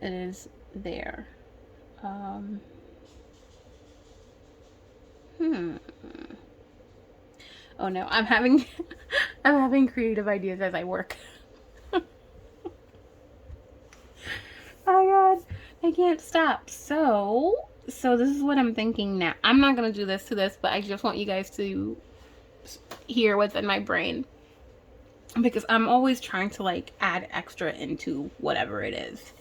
it is there. Oh no, I'm having I'm having creative ideas as I work. Oh god, I can't stop. So this is what I'm thinking now. I'm not gonna do this to this, but I just want you guys to hear what's in my brain, because I'm always trying to like add extra into whatever it is,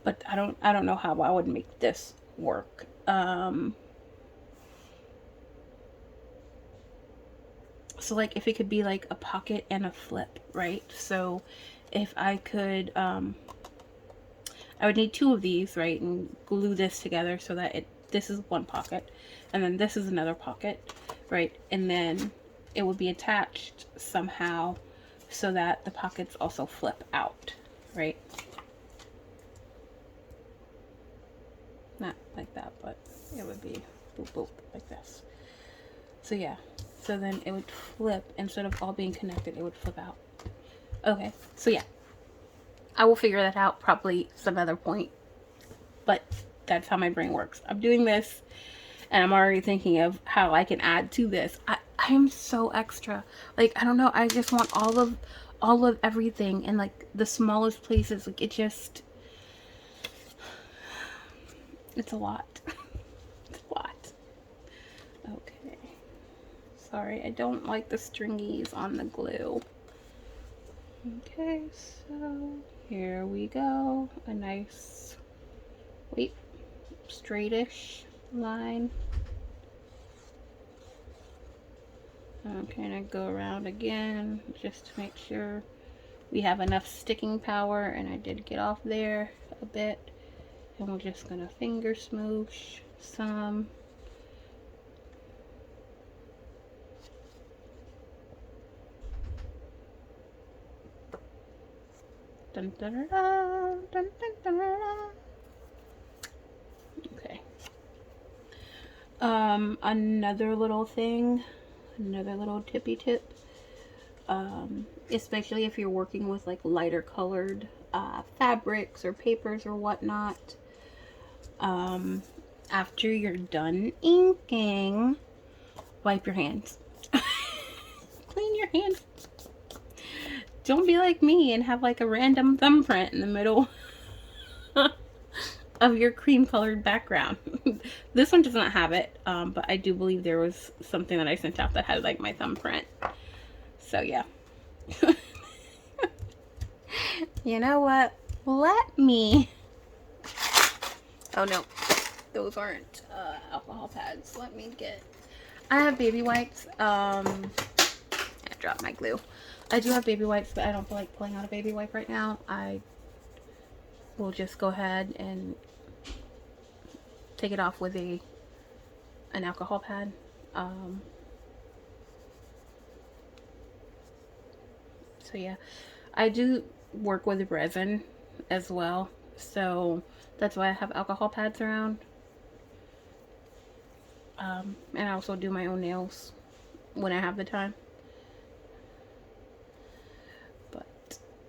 but I don't know how I would make this work. So like if it could be like a pocket and a flip, right? So if I could, I would need 2 of these, right, and glue this together so that this is one pocket, and then this is another pocket, right, and then it would be attached somehow so that the pockets also flip out, right? Not like that, but it would be boop boop like this. So yeah, so then it would flip, instead of all being connected, it would flip out. Okay, so yeah, I will figure that out probably some other point, but that's how my brain works. I'm doing this and I'm already thinking of how I can add to this. I am so extra. Like, I don't know, I just want all of everything in like the smallest places. Like, it's a lot. It's a lot. Okay. Sorry, I don't like the stringies on the glue. Okay, so here we go. A nice, straightish line. Okay, and I go around again just to make sure we have enough sticking power, and I did get off there a bit. And we're just gonna finger smoosh some. Dun, dun, dun, dun, dun, dun, dun. Okay. Another little thing, another little tippy tip, especially if you're working with like lighter colored fabrics or papers or whatnot, after you're done inking, wipe your hands. Clean your hands. Don't be like me and have like a random thumbprint in the middle of your cream colored background. This one does not have it, but I do believe there was something that I sent out that had like my thumbprint. So yeah. You know what? Let me... Oh no, those aren't alcohol pads. Let me get... I have baby wipes. I dropped my glue. I do have baby wipes, but I don't feel like pulling out a baby wipe right now. I will just go ahead and take it off with an alcohol pad. So yeah, I do work with resin as well, so that's why I have alcohol pads around. And I also do my own nails when I have the time.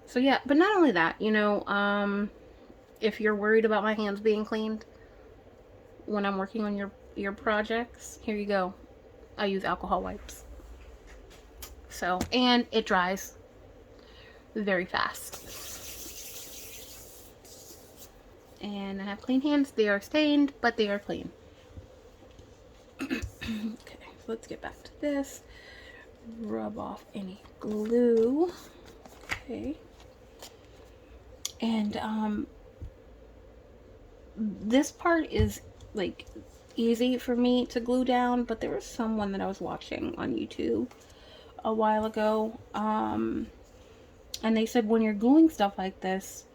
So yeah, but not only that, you know, if you're worried about my hands being cleaned when I'm working on your projects, here you go. I use alcohol wipes. So, and it dries very fast. And I have clean hands. They are stained, but they are clean. Okay, so let's get back to this. Rub off any glue. Okay. And this part is like easy for me to glue down, but there was someone that I was watching on YouTube a while ago, and they said when you're gluing stuff like this,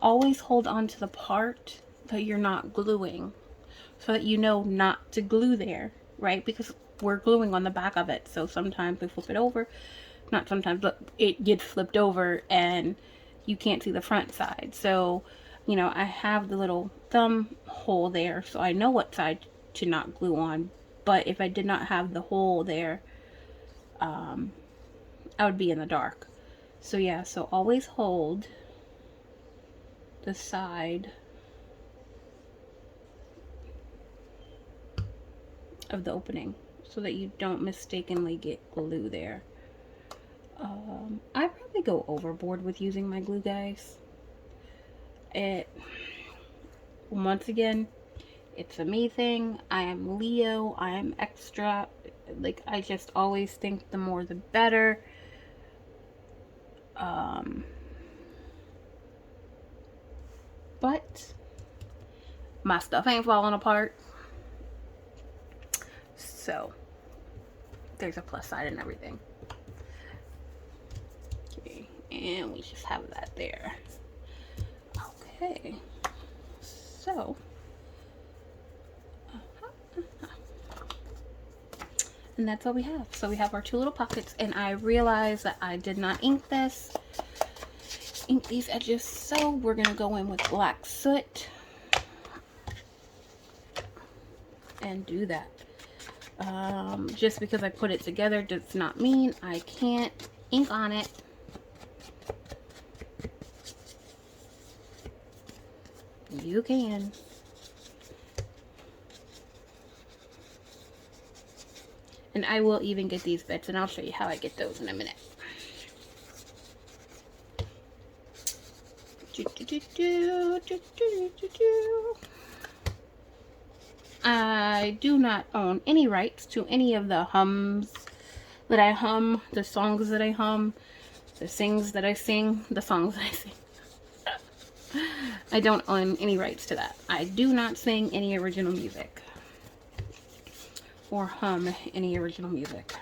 always hold on to the part that you're not gluing. so that you know not to glue there, right? Because we're gluing on the back of it. So sometimes we flip it over, not sometimes, but it gets flipped over and you can't see the front side. So, you know, I have the little thumb hole there, so I know what side to not glue on. But if I did not have the hole there, I would be in the dark. So yeah, so always hold the side of the opening so that you don't mistakenly get glue there. I probably go overboard with using my glue, guys. Once again, it's a me thing. I am Leo. I am extra. Like, I just always think the more the better. But my stuff ain't falling apart. So there's a plus side and everything. Okay, and we just have that there. Okay, so and that's all we have. So we have our two little pockets, and I realized that I did not ink these edges, so we're gonna go in with black soot and do that. Just because I put it together does not mean I can't ink on it. You can. And I will even get these bits, and I'll show you how I get those in a minute. I do not own any rights to any of the hums that I hum, the songs that I hum, the sings that I sing, the songs that I sing. I don't own any rights to that. I do not sing any original music or hum any original music.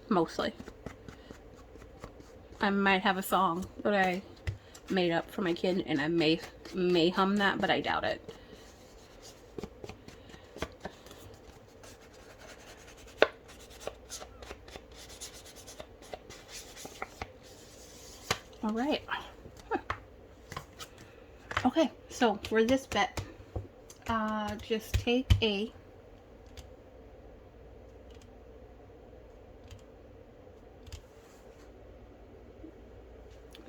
Mostly. I might have a song that I made up for my kid, and I may hum that, but I doubt it. All right. Okay, so for this bit, just take a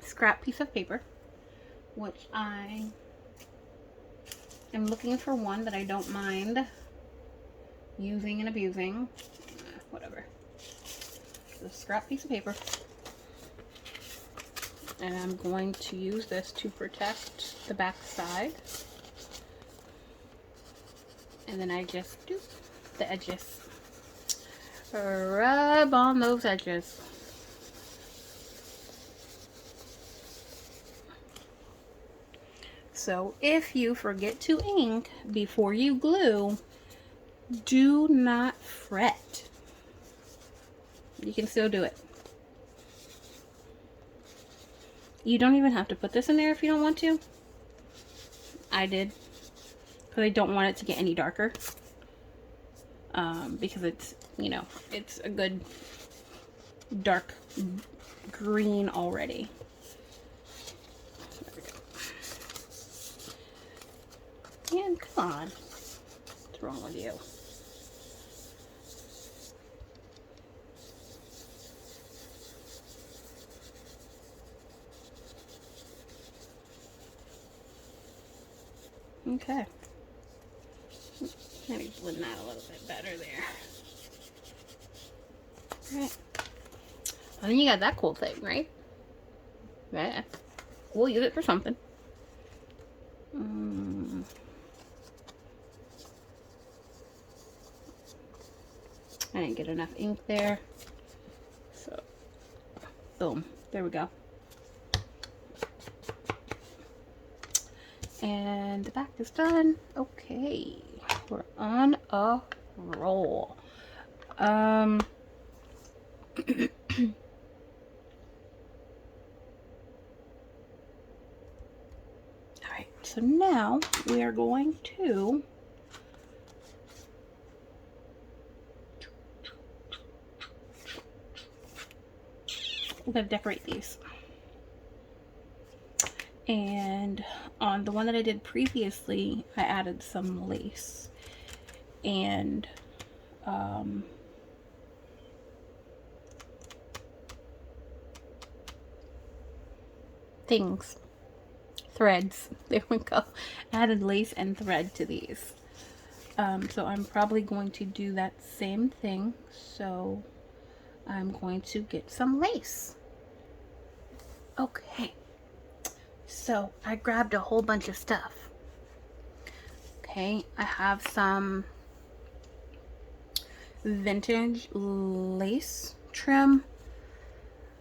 scrap piece of paper, which I am looking for one that I don't mind using and abusing. Whatever. The scrap piece of paper. And I'm going to use this to protect the back side. And then I just do the edges. Rub on those edges. So if you forget to ink before you glue, do not fret. You can still do it. You don't even have to put this in there if you don't want to. I did, because I don't want it to get any darker. Because it's, you know, it's a good dark green already. There we go. And come on. What's wrong with you? Okay. Maybe blend that a little bit better there. Alright. And then you got that cool thing, right? Yeah. We'll use it for something. I didn't get enough ink there. So, boom. There we go. And the back is done. Okay, we're on a roll. Alright, Alright, so now we are going to decorate these. And on the one that I did previously, I added some lace and threads. There we go. Added lace and thread to these. So I'm probably going to do that same thing. So I'm going to get some lace. Okay. So I grabbed a whole bunch of stuff. Okay, I have some vintage lace trim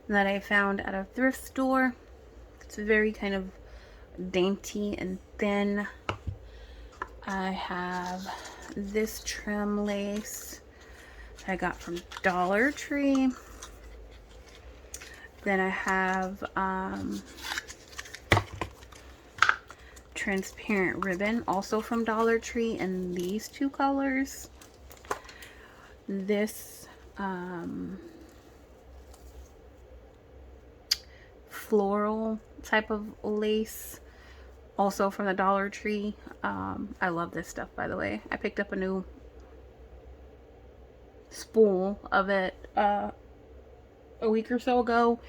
that I found at a thrift store. It's very kind of dainty and thin. I have this trim lace I got from Dollar Tree. Then I have transparent ribbon, also from Dollar Tree, in these two colors. This floral type of lace, also from the Dollar Tree. I love this stuff, by the way. I picked up a new spool of it a week or so ago,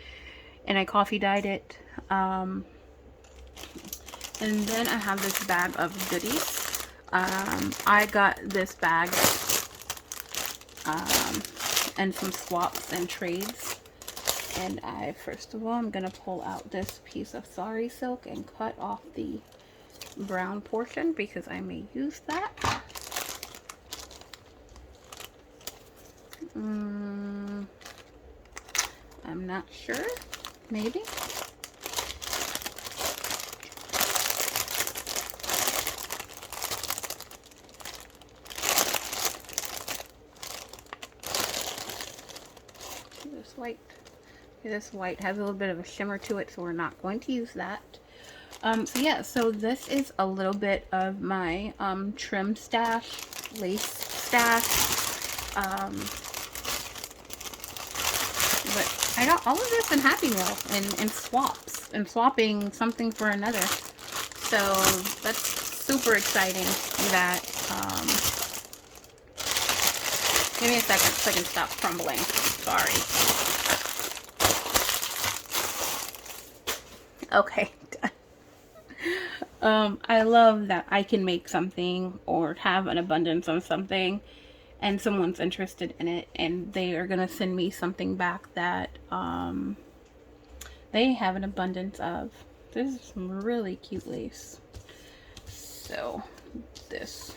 and I coffee dyed it. And then I have this bag of goodies. I got this bag and some swaps and trades. And first of all, I'm going to pull out this piece of sari silk and cut off the brown portion because I may use that. I'm not sure. Maybe. This white has a little bit of a shimmer to it, so we're not going to use that. So yeah, so this is a little bit of my trim stash, lace stash. But I got all of this in Happy Meal and swaps, and swapping something for another. So that's super exciting that, give me a second so I can stop crumbling. Sorry. Okay. I love that I can make something or have an abundance of something and someone's interested in it and they are going to send me something back that they have an abundance of. This is some really cute lace. So this.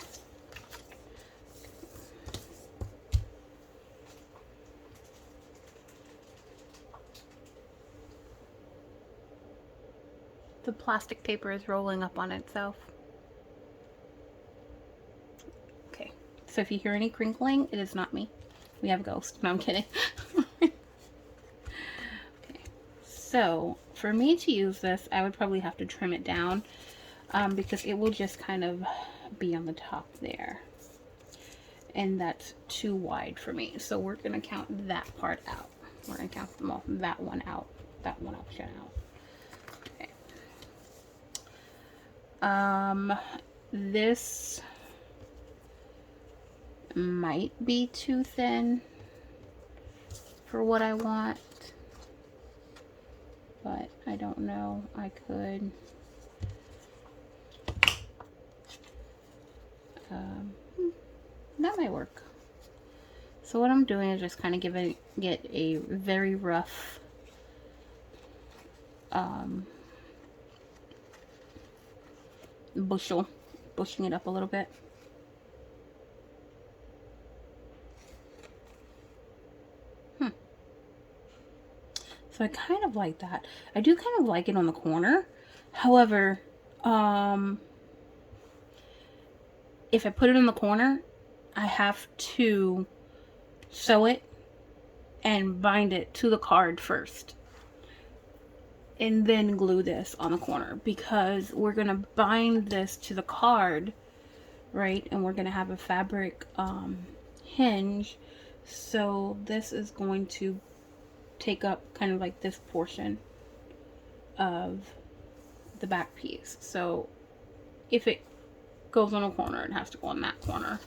The plastic paper is rolling up on itself. Okay, so if you hear any crinkling, it is not me. We have a ghost. No, I'm kidding. Okay, so for me to use this, I would probably have to trim it down because it will just kind of be on the top there. And that's too wide for me. So we're going to count that part out. We're going to count them all. That one out. That one option out. This might be too thin for what I want, but I don't know. I could that might work. So what I'm doing is just kind of get a very rough bushing it up a little bit. So I kind of like that. I do kind of like it on the corner. However, if I put it in the corner, I have to sew it and bind it to the card first. and then glue this on the corner, because we're going to bind this to the card, right? And we're going to have a fabric hinge. So this is going to take up kind of like this portion of the back piece. So if it goes on a corner, it has to go on that corner.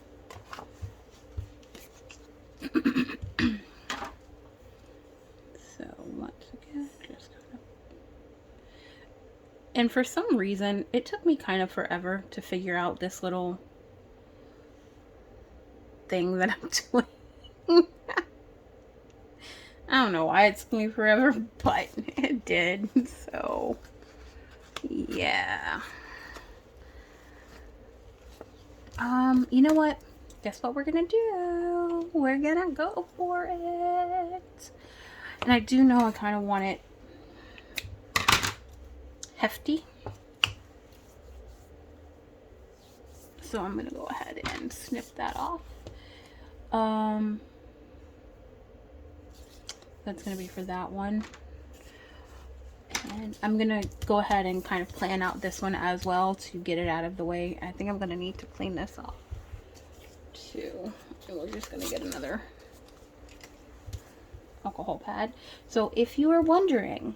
So once again, just kind of, and for some reason it took me kind of forever to figure out this little thing that I'm doing. I don't know why it took me forever, but it did. So yeah. You know what? Guess what we're gonna do? We're gonna go for it. And I do know I kind of want it hefty. So I'm gonna go ahead and snip that off. That's gonna be for that one. And I'm gonna go ahead and kind of plan out this one as well to get it out of the way. I think I'm gonna need to clean this off too. And we're just gonna get another alcohol pad. So if you are wondering,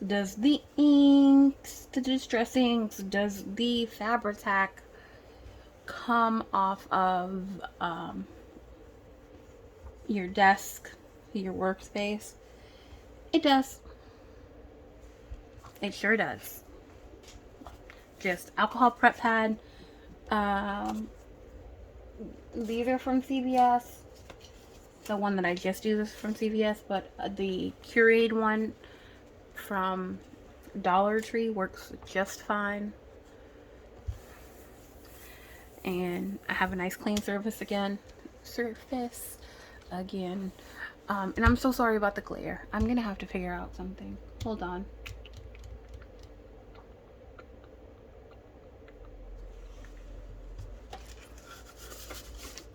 does the inks, the distress inks, does the Fabri-Tac come off of your desk, your workspace? It does. It sure does. Just alcohol prep pad. These are from CVS. The one that I just used is from CVS, but the Curate one from Dollar Tree works just fine. And I have a nice clean surface again. And I'm so sorry about the glare. I'm gonna have to figure out something. Hold on.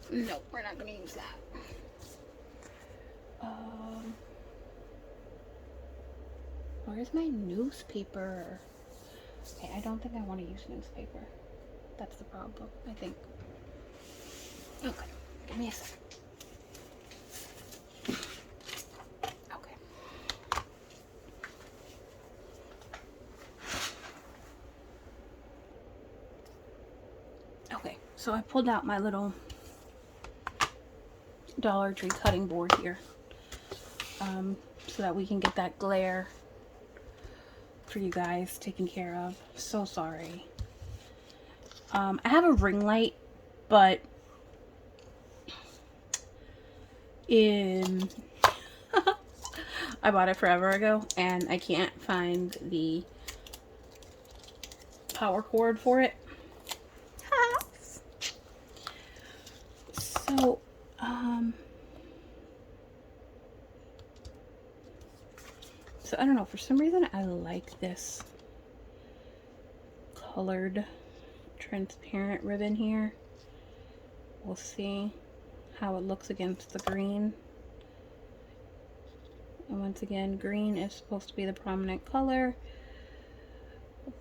No, we're not gonna use that. Where's my newspaper? Okay, I don't think I want to use newspaper. That's the problem, I think. Okay, give me a second. Okay. Okay, so I pulled out my little Dollar Tree cutting board here, so that we can get that glare for you guys taken care of. So sorry. I have a ring light, but I bought it forever ago and I can't find the power cord for it. So so I don't know, for some reason I like this colored transparent ribbon here. We'll see how it looks against the green. And once again, green is supposed to be the prominent color,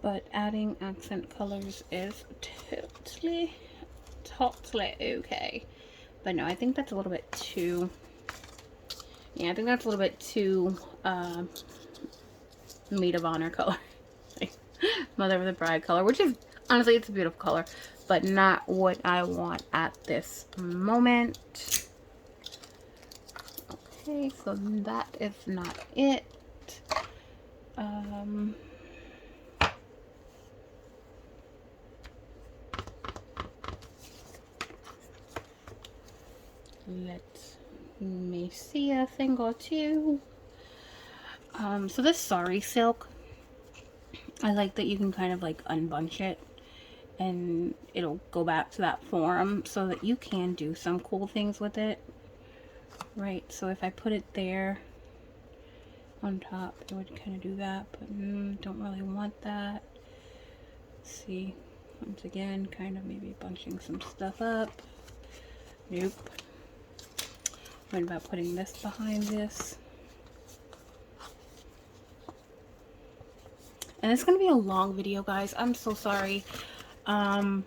but adding accent colors is totally okay. But no, I think that's a little bit too, yeah, I think that's a little bit too maid of honor color. Mother of the bride color, which is, honestly, it's a beautiful color, but not what I want at this moment. Okay, so that is not it. Let me see a thing or two. So this sari silk, I like that you can kind of like unbunch it and it'll go back to that form so that you can do some cool things with it. Right, so if I put it there on top, it would kind of do that, but don't really want that. Let's see, once again, kind of maybe bunching some stuff up. Nope. What about putting this behind this? And it's going to be a long video, guys. I'm so sorry. I'm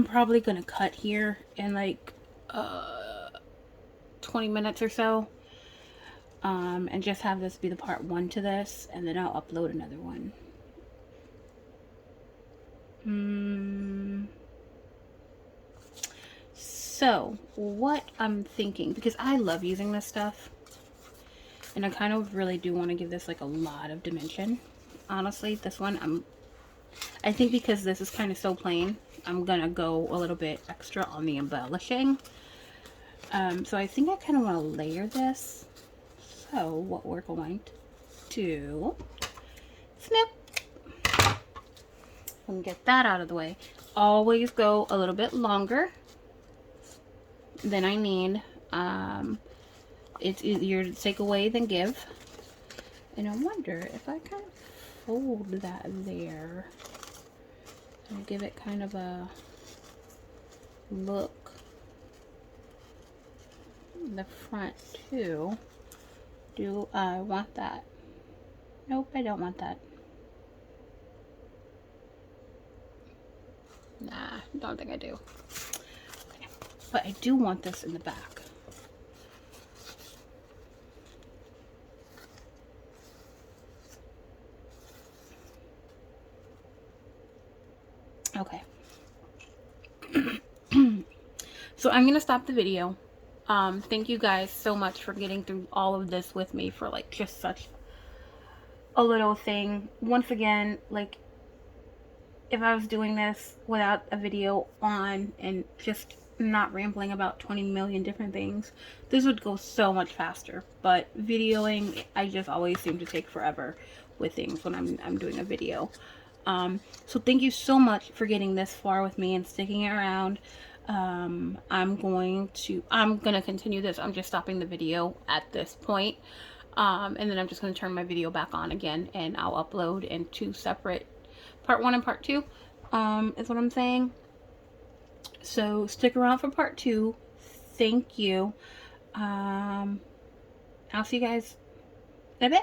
probably going to cut here in like 20 minutes or so. And just have this be the part 1 to this, and then I'll upload another one. So, what I'm thinking, because I love using this stuff, and I kind of really do want to give this like a lot of dimension. Honestly, this one, I think because this is kind of so plain, I'm gonna go a little bit extra on the embellishing. So I think I kind of want to layer this. So what we're going to do, snip, and get that out of the way. Always go a little bit longer than I need. It's easier to take away than give. And I wonder if I kind of fold that there, I'll give it kind of a look in the front too. Do I want that? Nope, I don't want that. Nah, don't think I do. Okay. But I do want this in the back. Okay. So I'm gonna stop the video. Thank you guys so much for getting through all of this with me for like just such a little thing. Once again, like, if I was doing this without a video on and just not rambling about 20 million different things, this would go so much faster. But videoing, I just always seem to take forever with things when I'm doing a video. So thank you so much for getting this far with me and sticking around. I'm gonna continue this. I'm just stopping the video at this point. And then I'm just gonna turn my video back on again, and I'll upload in 2 separate, part 1 and part 2, is what I'm saying. So stick around for part 2. Thank you. I'll see you guys in a bit.